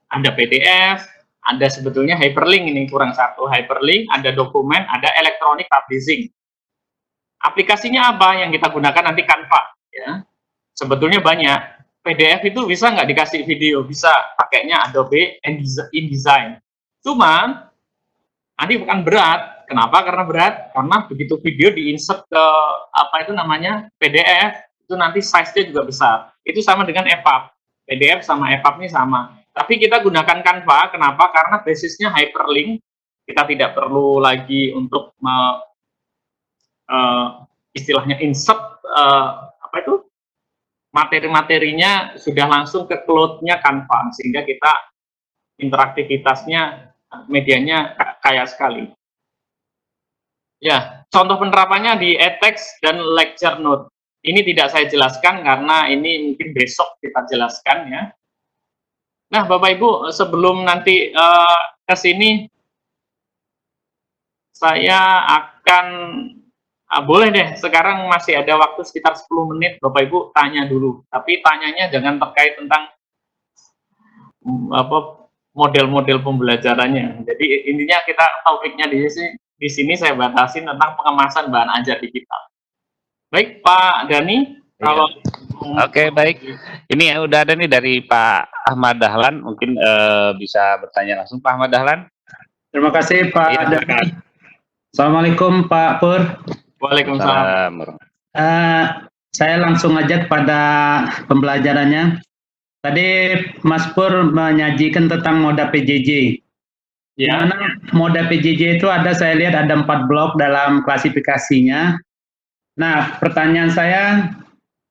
Ada PDF, ada sebetulnya hyperlink, ini kurang satu, hyperlink, ada dokumen, ada electronic publishing. Aplikasinya apa yang kita gunakan nanti? Canva. Ya. Sebetulnya banyak. PDF itu bisa nggak dikasih video? Bisa, pakainya Adobe InDesign. Cuma, nanti bukan berat. Kenapa? Karena berat. Karena begitu video di-insert ke PDF, itu nanti size-nya juga besar. Itu sama dengan EPUB. PDF sama EPUB ini sama. Tapi kita gunakan Canva. Kenapa? Karena basisnya hyperlink. Kita tidak perlu lagi untuk istilahnya insert materi-materinya sudah langsung ke cloud-nya Canva, sehingga kita interaktivitasnya medianya kaya sekali. Ya, contoh penerapannya di e-text dan lecture note. Ini tidak saya jelaskan karena ini mungkin besok kita jelaskan ya. Nah, Bapak Ibu, sebelum nanti ke sini, saya akan boleh deh, sekarang masih ada waktu sekitar 10 menit, Bapak Ibu tanya dulu. Tapi tanyanya jangan terkait tentang model-model pembelajarannya. Jadi intinya kita topiknya di sini saya batasin tentang pengemasan bahan ajar digital. Baik, Pak Dani, kalau Oke, baik. Ini udah ada nih dari Pak Ahmad Dahlan, mungkin bisa bertanya langsung Pak Ahmad Dahlan. Terima kasih Pak Dani. Assalamualaikum Pak Pur. Waalaikumsalam. Saya langsung aja pada pembelajarannya. Tadi Mas Pur menyajikan tentang moda PJJ. Ya. Dimana moda PJJ itu saya lihat ada 4 blok dalam klasifikasinya. Nah, pertanyaan saya,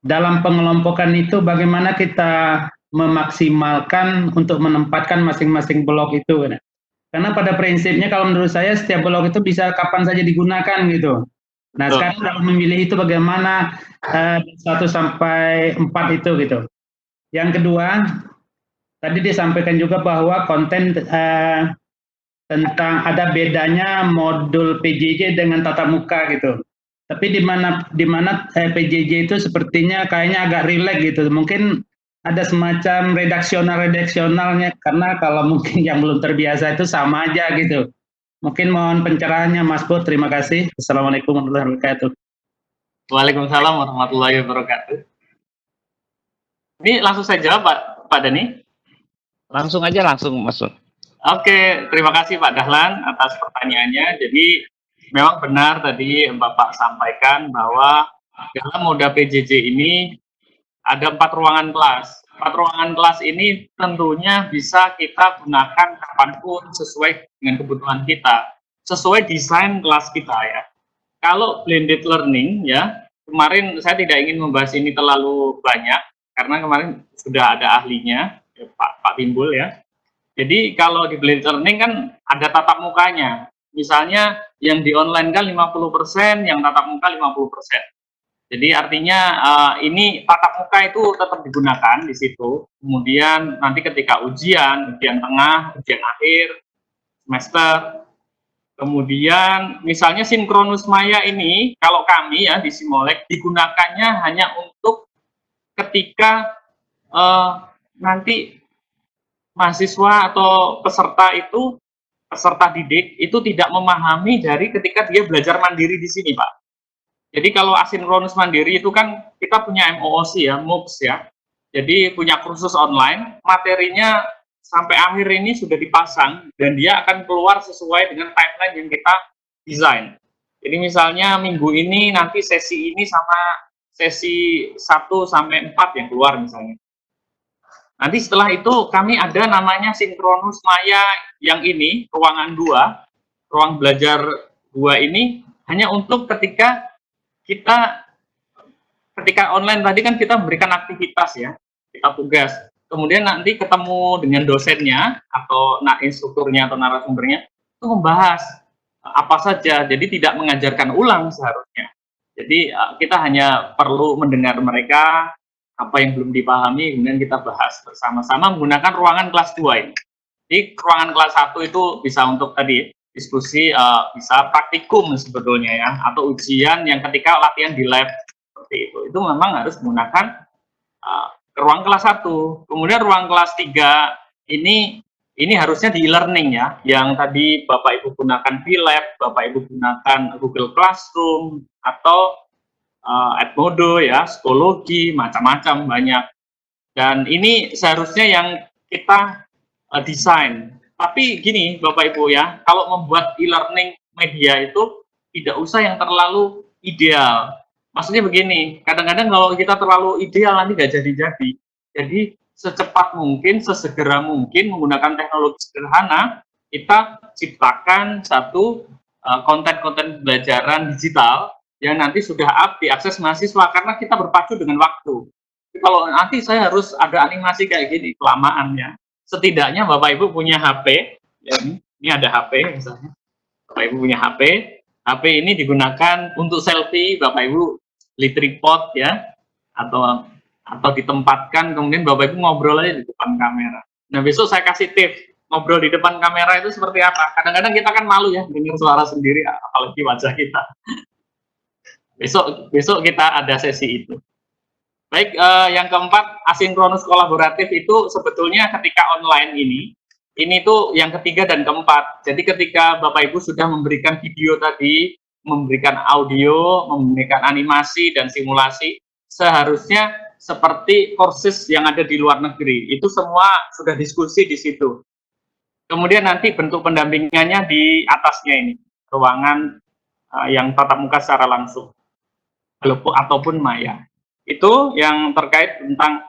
dalam pengelompokan itu bagaimana kita memaksimalkan untuk menempatkan masing-masing blok itu? Karena pada prinsipnya kalau menurut saya setiap blok itu bisa kapan saja digunakan gitu. Nah, sekarang dalam memilih itu bagaimana 1 sampai 4 itu gitu. Yang kedua, tadi disampaikan juga bahwa konten tentang ada bedanya modul PJJ dengan tatap muka gitu. Tapi di mana PJJ itu sepertinya kayaknya agak rileks gitu. Mungkin ada semacam redaksionalnya, karena kalau mungkin yang belum terbiasa itu sama aja gitu. Mungkin mohon pencerahannya Mas Pur, terima kasih. Assalamualaikum warahmatullahi wabarakatuh. Waalaikumsalam warahmatullahi wabarakatuh. Ini langsung saya jawab Pak Dani? Langsung aja, langsung masuk. Oke, terima kasih Pak Dahlan atas pertanyaannya. Jadi memang benar tadi Bapak sampaikan bahwa dalam moda PJJ ini ada 4 ruangan kelas. 4 ruangan kelas ini tentunya bisa kita gunakan kapanpun sesuai dengan kebutuhan kita, sesuai desain kelas kita ya. Kalau blended learning ya, kemarin saya tidak ingin membahas ini terlalu banyak karena kemarin sudah ada ahlinya, ya, Pak Timbul ya. Jadi kalau di blended learning kan ada tatap mukanya. Misalnya yang di online kan 50%, yang tatap muka 50%. Jadi artinya ini tatap muka itu tetap digunakan di situ. Kemudian nanti ketika ujian tengah, ujian akhir, semester. Kemudian misalnya sinkronus maya ini, kalau kami ya di Simolek digunakannya hanya untuk ketika nanti mahasiswa atau peserta didik itu tidak memahami dari ketika dia belajar mandiri di sini, Pak. Jadi kalau asinkronus mandiri itu kan kita punya MOOC ya, MOOCs ya. Jadi punya kursus online, materinya sampai akhir ini sudah dipasang dan dia akan keluar sesuai dengan timeline yang kita desain. Jadi misalnya minggu ini nanti sesi ini sama sesi 1 sampai 4 yang keluar misalnya. Nanti setelah itu kami ada namanya sinkronus maya yang ini, ruangan 2, ruang belajar 2 ini hanya untuk ketika online tadi kan kita memberikan aktivitas ya, kita tugas. Kemudian nanti ketemu dengan dosennya atau instrukturnya atau narasumbernya itu membahas apa saja. Jadi tidak mengajarkan ulang seharusnya. Jadi kita hanya perlu mendengar mereka apa yang belum dipahami, kemudian kita bahas bersama-sama menggunakan ruangan kelas 2 ini. Jadi ruangan kelas 1 itu bisa untuk tadi diskusi, bisa praktikum sebetulnya ya, atau ujian yang ketika latihan di lab seperti itu. Itu memang harus menggunakan ruang kelas 1. Kemudian ruang kelas 3 ini harusnya di e-learning ya, yang tadi Bapak Ibu gunakan VLab, Bapak Ibu gunakan Google Classroom atau Edmodo ya, psikologi, macam-macam banyak. Dan ini seharusnya yang kita desain. Tapi gini Bapak Ibu ya, kalau membuat e-learning media itu tidak usah yang terlalu ideal. Maksudnya begini, kadang-kadang kalau kita terlalu ideal nanti nggak jadi-jadi. Jadi secepat mungkin, sesegera mungkin menggunakan teknologi sederhana, kita ciptakan satu konten-konten pembelajaran digital yang nanti sudah up diakses mahasiswa karena kita berpacu dengan waktu. Jadi kalau nanti saya harus ada animasi kayak gini, kelamaan ya. Setidaknya Bapak Ibu punya HP, ya ini ada HP misalnya. Bapak Ibu punya HP ini digunakan untuk selfie, Bapak Ibu beli tripod ya, atau ditempatkan, kemudian Bapak Ibu ngobrol aja di depan kamera. Nah besok saya kasih tips, ngobrol di depan kamera itu seperti apa. Kadang-kadang kita kan malu ya dengar suara sendiri, apalagi wajah kita. Besok kita ada sesi itu. Baik, yang keempat, asinkronus kolaboratif itu sebetulnya ketika online ini tuh yang ketiga dan keempat. Jadi ketika Bapak Ibu sudah memberikan video tadi, memberikan audio, memberikan animasi dan simulasi, seharusnya seperti kursus yang ada di luar negeri. Itu semua sudah diskusi di situ. Kemudian nanti bentuk pendampingannya di atasnya ini, ruangan yang tatap muka secara langsung, ataupun maya. Itu yang terkait tentang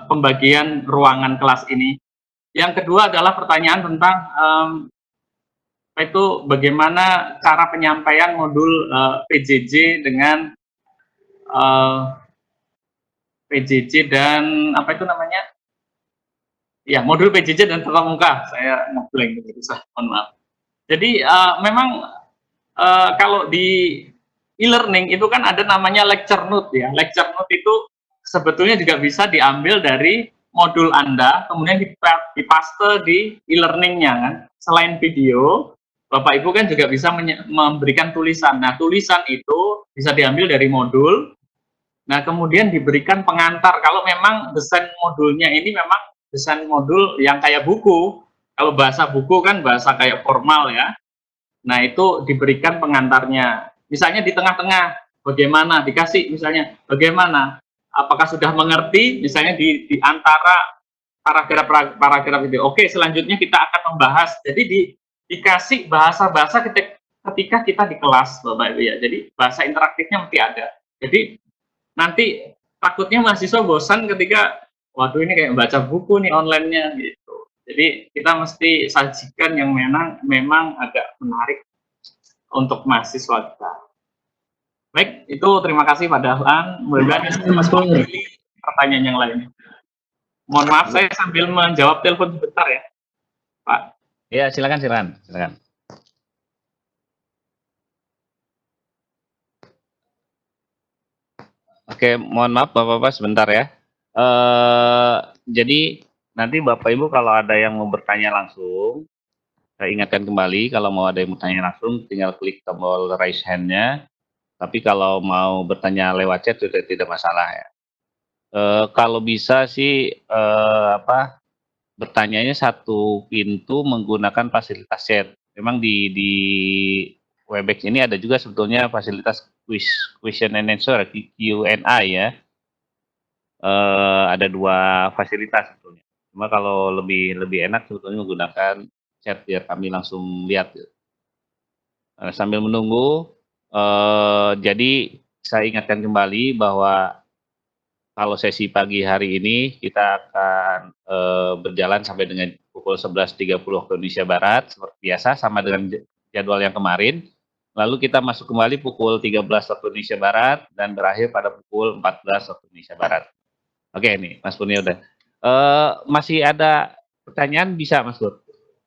pembagian ruangan kelas ini. Yang kedua adalah pertanyaan tentang itu bagaimana cara penyampaian modul PJJ dengan PJJ dan apa itu namanya? Ya, modul PJJ dan tatap muka. Saya ngeblank gitu, mohon maaf. Jadi memang kalau di e-learning itu kan ada namanya lecture note ya. Lecture note itu sebetulnya juga bisa diambil dari modul Anda, kemudian dipaste di e-learningnya kan. Selain video, Bapak Ibu kan juga bisa memberikan tulisan. Nah, tulisan itu bisa diambil dari modul. Nah, kemudian diberikan pengantar. Kalau memang desain modulnya ini memang desain modul yang kayak buku. Kalau bahasa buku kan bahasa kayak formal ya. Nah, itu diberikan pengantarnya. Misalnya di tengah-tengah, bagaimana, dikasih misalnya, bagaimana, apakah sudah mengerti, misalnya di antara paragraf itu. Oke, selanjutnya kita akan membahas. Jadi dikasih bahasa-bahasa ketika kita di kelas, Bapak Ibu ya. Jadi bahasa interaktifnya mesti ada. Jadi nanti takutnya mahasiswa bosan ketika, waduh ini kayak baca buku nih online-nya gitu. Jadi kita mesti sajikan yang memang agak menarik untuk mahasiswa kita. Baik, itu terima kasih Pak Dahlan. Mudah-mudahan Mas pilih pertanyaan yang lain. Mohon maaf saya sambil menjawab telepon sebentar ya, Pak. Ya, silakan. Oke, mohon maaf Bapak-Bapak sebentar ya. Jadi nanti Bapak Ibu kalau ada yang mau bertanya langsung, Saya ingatkan kembali kalau mau ada yang mau tanya langsung tinggal klik tombol raise hand-nya, tapi kalau mau bertanya lewat chat sudah tidak masalah ya. Kalau bisa sih, bertanyanya satu pintu menggunakan fasilitas chat. Memang di Webex ini ada juga sebetulnya fasilitas question and answer, Q&A ya. Ada 2 fasilitas sebetulnya. Cuma kalau lebih enak sebetulnya menggunakan chat biar kami langsung lihat gitu. Sambil menunggu, jadi saya ingatkan kembali bahwa kalau sesi pagi hari ini kita akan berjalan sampai dengan pukul 11.30 waktu Indonesia Barat seperti biasa sama dengan jadwal yang kemarin. Lalu kita masuk kembali pukul 13 waktu Indonesia Barat dan berakhir pada pukul 14 waktu Indonesia Barat. Oke nih, Mas Purnia udah. Masih ada pertanyaan bisa Mas Pur?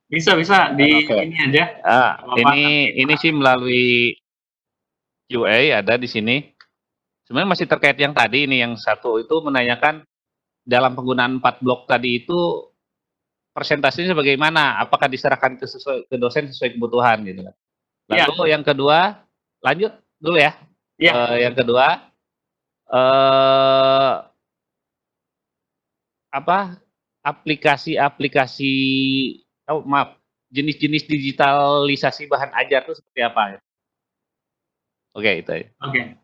Bisa di ini aja. Ini sih melalui QA ada di sini. Sebenarnya masih terkait yang tadi ini, yang satu itu menanyakan dalam penggunaan 4 blok tadi itu persentasenya bagaimana? Apakah diserahkan ke dosen sesuai kebutuhan gitu kan? Lalu yang kedua, lanjut dulu ya. Yang kedua, aplikasi-aplikasi, jenis-jenis digitalisasi bahan ajar itu seperti apa? Oke, itu ya. Oke.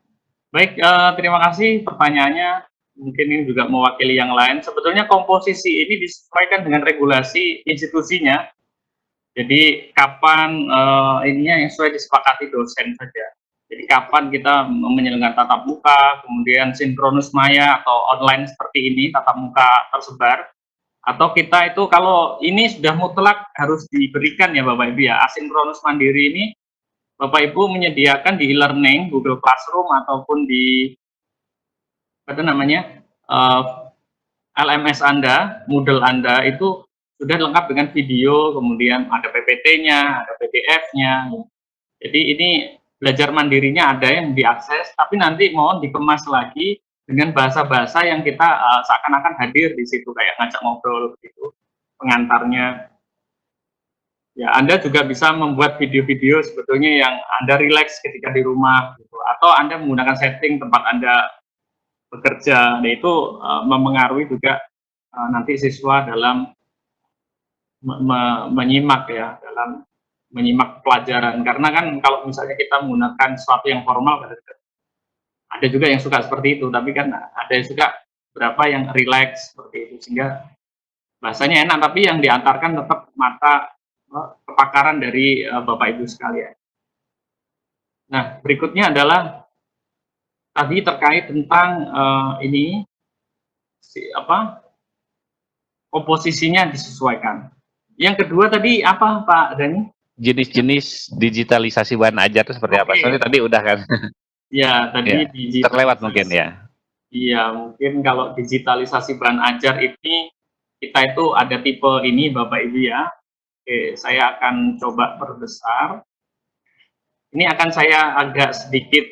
Baik, terima kasih pertanyaannya. Mungkin ini juga mewakili yang lain. Sebetulnya komposisi ini disesuaikan dengan regulasi institusinya. Jadi kapan ininya yang sesuai disepakati dosen saja. Jadi kapan kita menyelenggarakan tatap muka, kemudian sinkronus maya atau online seperti ini, tatap muka tersebar. Atau kita itu kalau ini sudah mutlak harus diberikan ya Bapak Ibu ya, asinkronus mandiri ini Bapak Ibu menyediakan di e-learning, Google Classroom ataupun di LMS Anda, Moodle Anda itu sudah lengkap dengan video, kemudian ada PPT-nya, ada PDF-nya. Jadi ini belajar mandirinya ada yang diakses, tapi nanti mohon dikemas lagi dengan bahasa-bahasa yang kita seakan-akan hadir di situ, kayak ngajak ngobrol gitu, pengantarnya. Ya, Anda juga bisa membuat video-video sebetulnya yang Anda rileks ketika di rumah, gitu. Atau Anda menggunakan setting tempat Anda bekerja, nah itu mempengaruhi juga nanti siswa dalam menyimak ya, dalam menyimak pelajaran. Karena kan kalau misalnya kita menggunakan sesuatu yang formal, ada juga yang suka seperti itu, tapi kan ada yang suka berapa yang rileks seperti itu, sehingga bahasanya enak, tapi yang diantarkan tetap mata kepakaran dari Bapak Ibu sekalian. Nah, berikutnya adalah tadi terkait tentang komposisinya disesuaikan. Yang kedua tadi apa Pak Dani? Jenis-jenis digitalisasi bahan ajar itu seperti apa? Soalnya tadi udah kan. Ya, tadi ya, terlewat mungkin ya. Iya, mungkin kalau digitalisasi bahan ajar ini kita itu ada tipe ini Bapak Ibu ya. Oke, saya akan coba perbesar. Ini akan saya agak sedikit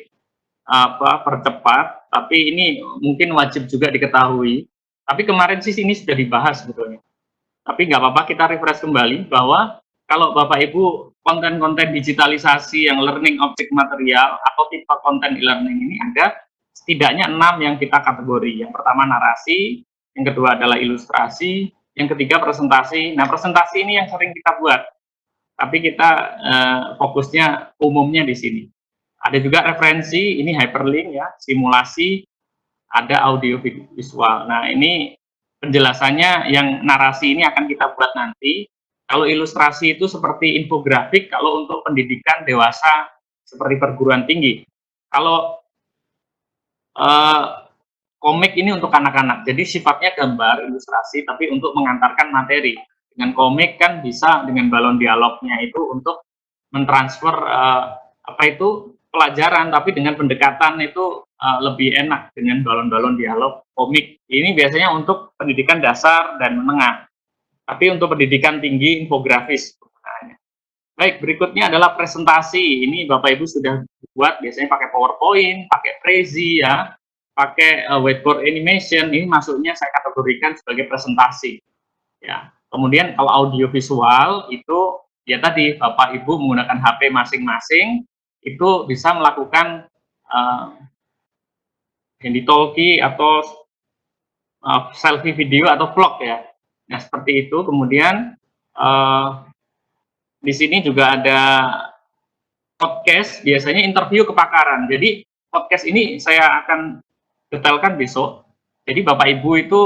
percepat, tapi ini mungkin wajib juga diketahui. Tapi kemarin sih ini sudah dibahas sebetulnya. Tapi nggak apa-apa, kita refresh kembali bahwa kalau Bapak Ibu konten-konten digitalisasi yang learning object material atau tipe konten e-learning ini ada setidaknya 6 yang kita kategori. Yang pertama narasi, yang kedua adalah ilustrasi, yang ketiga presentasi. Nah, presentasi ini yang sering kita buat, tapi kita fokusnya umumnya di sini. Ada juga referensi, ini hyperlink ya, simulasi, ada audio visual. Nah, ini penjelasannya yang narasi ini akan kita buat nanti. Kalau ilustrasi itu seperti infografik, kalau untuk pendidikan dewasa seperti perguruan tinggi. Kalau komik ini untuk anak-anak, jadi sifatnya gambar, ilustrasi, tapi untuk mengantarkan materi. Dengan komik kan bisa dengan balon dialognya itu untuk mentransfer pelajaran, tapi dengan pendekatan itu lebih enak dengan balon-balon dialog komik. Ini biasanya untuk pendidikan dasar dan menengah. Tapi untuk pendidikan tinggi infografis. Baik, berikutnya adalah presentasi. Ini Bapak Ibu sudah buat biasanya pakai PowerPoint, pakai Prezi ya, pakai whiteboard animation. Ini masuknya saya kategorikan sebagai presentasi. Ya. Kemudian kalau audio visual itu ya tadi Bapak Ibu menggunakan HP masing-masing itu bisa melakukan handy talkie atau selfie video atau vlog ya. Nah seperti itu. Kemudian di sini juga ada podcast, biasanya interview kepakaran. Jadi podcast ini saya akan detailkan besok. Jadi Bapak Ibu itu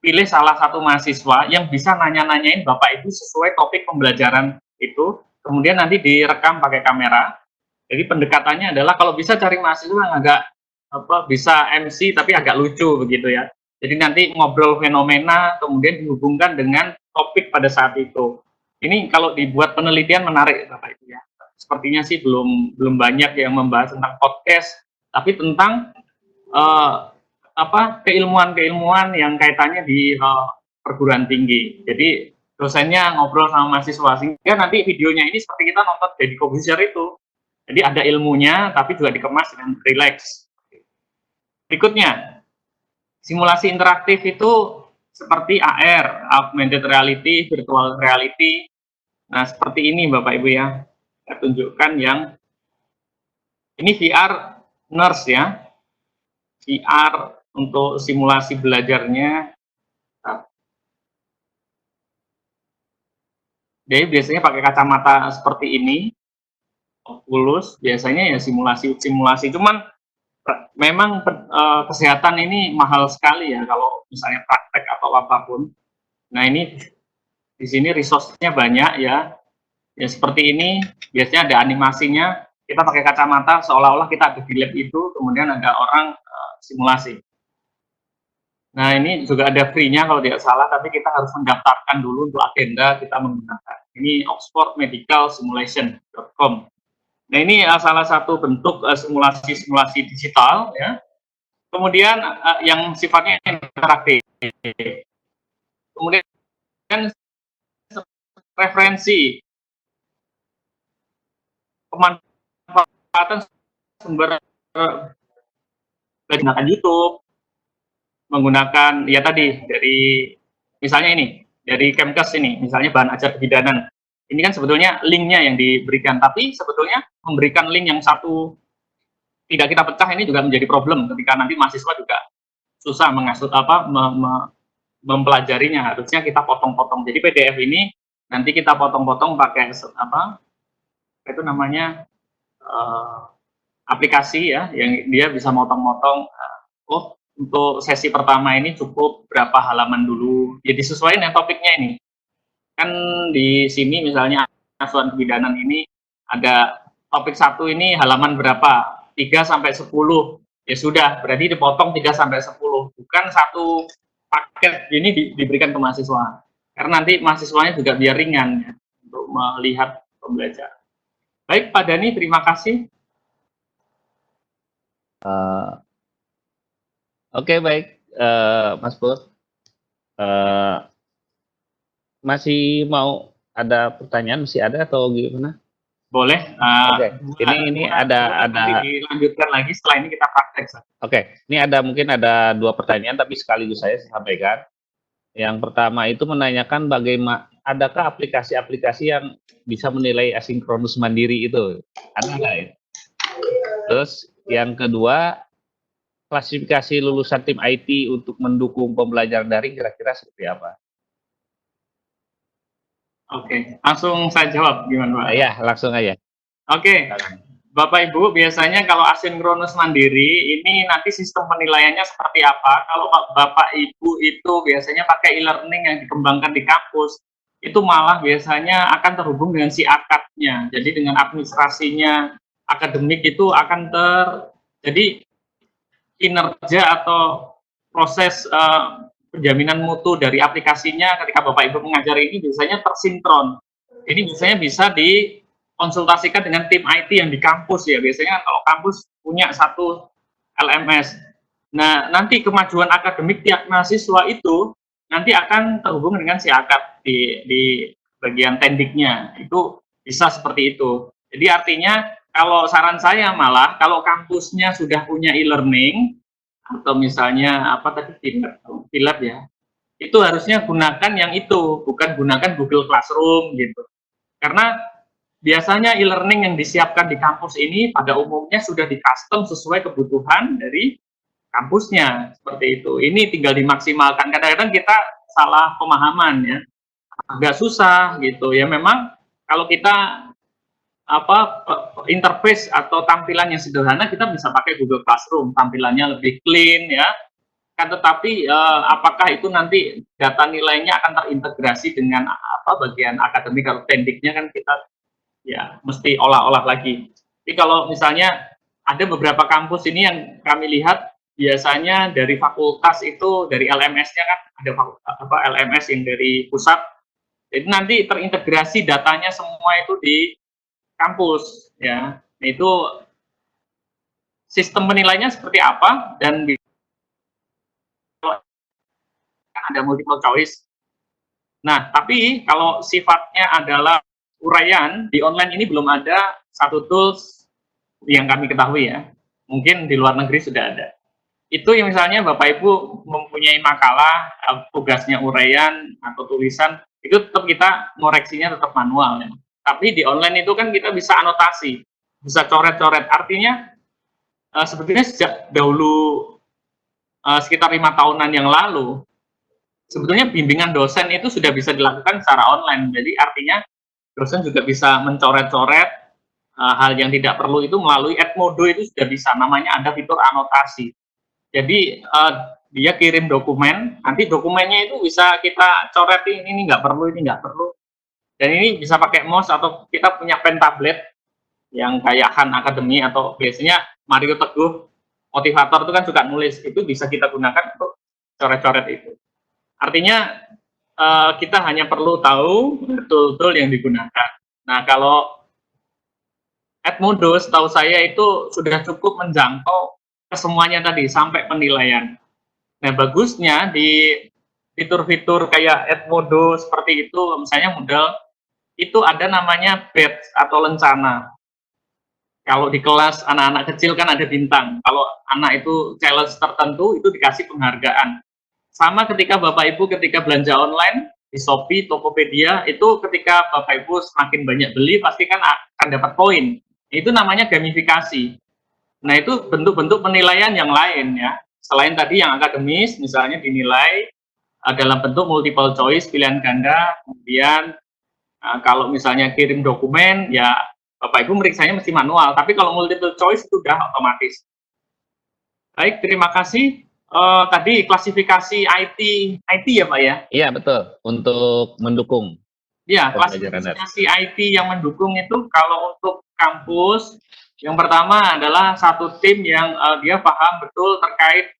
pilih salah satu mahasiswa yang bisa nanya-nanyain Bapak Ibu sesuai topik pembelajaran itu, kemudian nanti direkam pakai kamera. Jadi pendekatannya adalah kalau bisa cari mahasiswa yang agak bisa MC tapi agak lucu begitu ya. Jadi nanti ngobrol fenomena, kemudian dihubungkan dengan topik pada saat itu. Ini kalau dibuat penelitian menarik Bapak Ibu ya. Sepertinya sih belum banyak yang membahas tentang podcast, tapi tentang keilmuan yang kaitannya di perguruan tinggi. Jadi dosennya ngobrol sama mahasiswa, sehingga nanti videonya ini seperti kita nonton Deddy Corbuzier itu. Jadi ada ilmunya, tapi juga dikemas dengan rileks. Berikutnya, simulasi interaktif itu seperti AR, augmented reality, virtual reality. Nah, seperti ini Bapak Ibu ya. Saya tunjukkan yang ini VR nurse ya. VR untuk simulasi belajarnya. Jadi biasanya pakai kacamata seperti ini. Oculus biasanya ya simulasi. Cuman memang kesehatan ini mahal sekali ya kalau misalnya praktek atau apapun. Nah ini di sini resource-nya banyak ya. Ya seperti ini biasanya ada animasinya. Kita pakai kacamata seolah-olah kita ada di lab itu, kemudian ada orang simulasi. Nah ini juga ada free-nya kalau tidak salah, tapi kita harus mendaftarkan dulu untuk agenda kita menggunakan. Ini oxfordmedicalsimulation.com. Nah ini salah satu bentuk simulasi digital ya. Kemudian yang sifatnya interaktif. Kemudian referensi, pemanfaatan sumber menggunakan YouTube, menggunakan ya tadi dari misalnya ini dari Kemkes ini, misalnya bahan ajar kebidanan. Ini kan sebetulnya linknya yang diberikan, tapi sebetulnya memberikan link yang satu tidak kita pecah ini juga menjadi problem ketika nanti mahasiswa juga susah mengasut mempelajarinya. Harusnya kita potong-potong. Jadi PDF ini nanti kita potong-potong pakai itu namanya aplikasi ya, yang dia bisa motong-motong. Untuk sesi pertama ini cukup berapa halaman dulu. Ya disesuaikan dengan topiknya ini. Kan di sini misalnya asuhan kebidanan ini ada topik 1 ini halaman berapa? 3 sampai 10. Ya sudah, berarti dipotong 3 sampai 10. Bukan satu paket ini diberikan ke mahasiswa. Karena nanti mahasiswanya juga biar ringan ya, untuk melihat pembelajaran. Baik, Pak Dhani, terima kasih. Oke, baik, Mas Pur. Masih mau ada pertanyaan? Masih ada atau gimana? Boleh. Oke. Ini ada dilanjutkan lagi setelah ini kita praktek. Oke. Ini mungkin ada 2 pertanyaan, tapi sekaligus saya sampaikan. Yang pertama itu menanyakan bagaimana, adakah aplikasi-aplikasi yang bisa menilai asinkronus mandiri itu? Ada nggak ya? Terus yang kedua, klasifikasi lulusan tim IT untuk mendukung pembelajaran daring kira-kira seperti apa? Oke, langsung saya jawab gimana Pak? Ya, langsung aja. Oke, Bapak Ibu biasanya kalau asinkronus mandiri ini nanti sistem penilaiannya seperti apa? Kalau Bapak Ibu itu biasanya pakai e-learning yang dikembangkan di kampus, itu malah biasanya akan terhubung dengan si akadnya. Jadi dengan administrasinya akademik itu akan jadi kinerja atau proses penjaminan mutu dari aplikasinya ketika Bapak Ibu mengajar ini biasanya tersinkron. Ini biasanya bisa dikonsultasikan dengan tim IT yang di kampus ya. Biasanya kalau kampus punya satu LMS. Nah, nanti kemajuan akademik tiap mahasiswa itu nanti akan terhubung dengan si akad di bagian tendiknya. Itu bisa seperti itu. Jadi artinya kalau saran saya malah kalau kampusnya sudah punya e-learning atau misalnya Philab ya, itu harusnya gunakan yang itu, bukan gunakan Google Classroom gitu. Karena biasanya e-learning yang disiapkan di kampus ini pada umumnya sudah di-custom sesuai kebutuhan dari kampusnya, seperti itu. Ini tinggal dimaksimalkan. Kadang-kadang kita salah pemahaman ya, agak susah gitu ya. Memang kalau kita interface atau tampilan yang sederhana, kita bisa pakai Google Classroom, tampilannya lebih clean ya. Kan tetapi apakah itu nanti data nilainya akan terintegrasi dengan bagian akademik atau pendiknya, kan kita ya mesti olah-olah lagi. Jadi kalau misalnya ada beberapa kampus ini yang kami lihat biasanya dari fakultas itu, dari LMS-nya kan ada LMS yang dari pusat, jadi nanti terintegrasi datanya semua itu di kampus ya. Itu sistem penilainya seperti apa, dan ada multiple choice. Nah, tapi kalau sifatnya adalah uraian, di online ini belum ada satu tools yang kami ketahui ya. Mungkin di luar negeri sudah ada. Itu yang misalnya Bapak Ibu mempunyai makalah, tugasnya uraian atau tulisan, itu tetap kita ngoreksinya tetap manual ya. Tapi di online itu kan kita bisa anotasi, bisa coret-coret. Artinya sebetulnya sejak dahulu sekitar 5 tahunan yang lalu, sebetulnya bimbingan dosen itu sudah bisa dilakukan secara online. Jadi artinya dosen juga bisa mencoret-coret hal yang tidak perlu itu melalui Edmodo, itu sudah bisa, namanya ada fitur anotasi. Jadi dia kirim dokumen, nanti dokumennya itu bisa kita coret, ini nggak perlu, ini nggak perlu. Dan ini bisa pakai mouse, atau kita punya pen tablet yang kayak Han Academy, atau biasanya Mario Teguh motivator itu kan suka nulis, itu bisa kita gunakan untuk coret-coret itu. Artinya kita hanya perlu tahu tool-tool yang digunakan. Nah, kalau Edmodo setahu saya itu sudah cukup menjangkau ke semuanya tadi, sampai penilaian. Nah, bagusnya di fitur-fitur kayak Edmodo seperti itu, misalnya Moodle, itu ada namanya badge atau lencana. Kalau di kelas anak-anak kecil kan ada bintang. Kalau anak itu challenge tertentu, itu dikasih penghargaan. Sama ketika Bapak Ibu ketika belanja online di Shopee, Tokopedia, itu ketika Bapak Ibu semakin banyak beli, pasti kan akan dapat poin. Itu namanya gamifikasi. Nah, itu bentuk-bentuk penilaian yang lain ya. Selain tadi yang akademis, misalnya dinilai dalam bentuk multiple choice, pilihan ganda, kemudian kalau misalnya kirim dokumen, ya Bapak Ibu meriksanya mesti manual, tapi kalau multiple choice itu sudah otomatis. Baik, terima kasih. Tadi klasifikasi IT ya Pak ya? Iya betul, untuk mendukung. Ya, klasifikasi IT yang mendukung itu kalau untuk kampus, yang pertama adalah satu tim yang dia paham betul terkait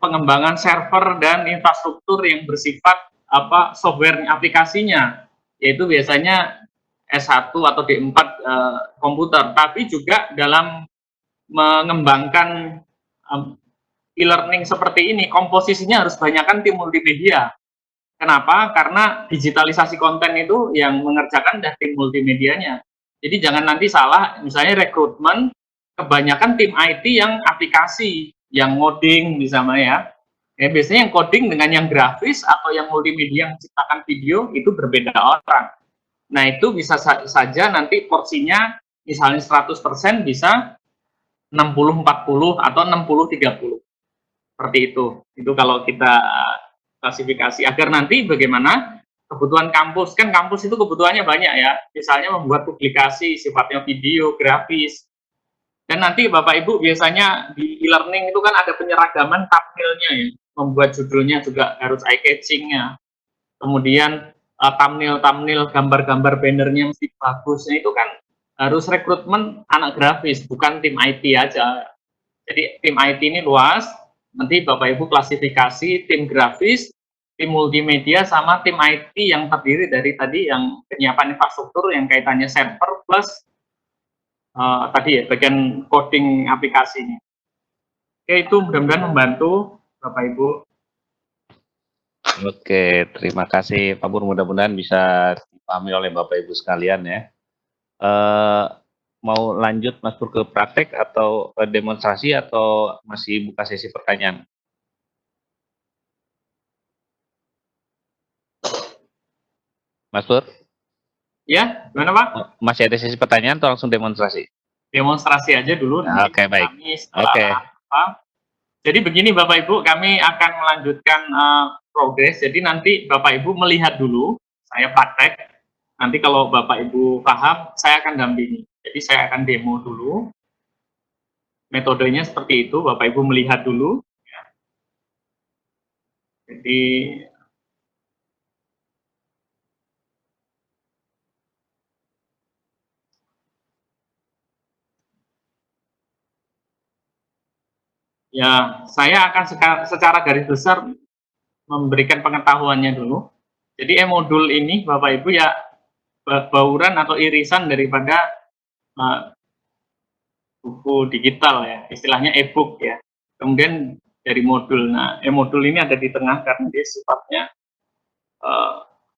pengembangan server dan infrastruktur yang bersifat software aplikasinya, yaitu biasanya S1 atau D4 komputer, tapi juga dalam mengembangkan e-learning seperti ini, komposisinya harus banyakkan tim multimedia. Kenapa? Karena digitalisasi konten itu yang mengerjakan dari tim multimedianya. Jadi jangan nanti salah, misalnya rekrutmen, kebanyakan tim IT yang aplikasi, yang ngoding misalnya ya. Biasanya yang coding dengan yang grafis atau yang multimedia yang menciptakan video itu berbeda orang. Nah, itu bisa saja nanti porsinya misalnya 100% bisa 60-40 atau 60-30. Seperti itu. Itu kalau kita klasifikasi, agar nanti bagaimana kebutuhan kampus, kan kampus itu kebutuhannya banyak ya, misalnya membuat publikasi sifatnya video, grafis, dan nanti Bapak Ibu biasanya di e-learning itu kan ada penyeragaman thumbnailnya ya, membuat judulnya juga harus eye-catching-nya, kemudian thumbnail, gambar-gambar bannernya mesti bagus, nah, itu kan harus rekrutmen anak grafis, bukan tim IT aja. Jadi tim IT ini luas, nanti Bapak Ibu klasifikasi tim grafis, tim multimedia, sama tim IT yang terdiri dari tadi yang penyiapan infrastruktur yang kaitannya server plus tadi ya bagian coding aplikasinya. Oke, itu mudah-mudahan membantu Bapak Ibu. Oke, terima kasih Pak Pur, mudah-mudahan bisa dipahami oleh Bapak Ibu sekalian ya. Mau lanjut Mas Pur ke praktek atau demonstrasi, atau masih buka sesi pertanyaan? Mas Pur? Ya, gimana Pak? Masih ada sesi pertanyaan atau langsung demonstrasi? Demonstrasi aja dulu. Nanti Oke, baik. kami setelah Oke. apa. Jadi begini Bapak Ibu, kami akan melanjutkan progres. Jadi nanti Bapak Ibu melihat dulu, saya praktek. Nanti kalau Bapak Ibu paham, saya akan dampingi. Jadi saya akan demo dulu. Metodenya seperti itu, Bapak Ibu melihat dulu. Ya. Jadi ya, saya akan secara garis besar memberikan pengetahuannya dulu. Jadi e-modul ini Bapak Ibu ya bauran atau irisan daripada buku digital ya, istilahnya e-book ya. Kemudian dari modul. Nah, e-modul ini ada di tengah karena dia sifatnya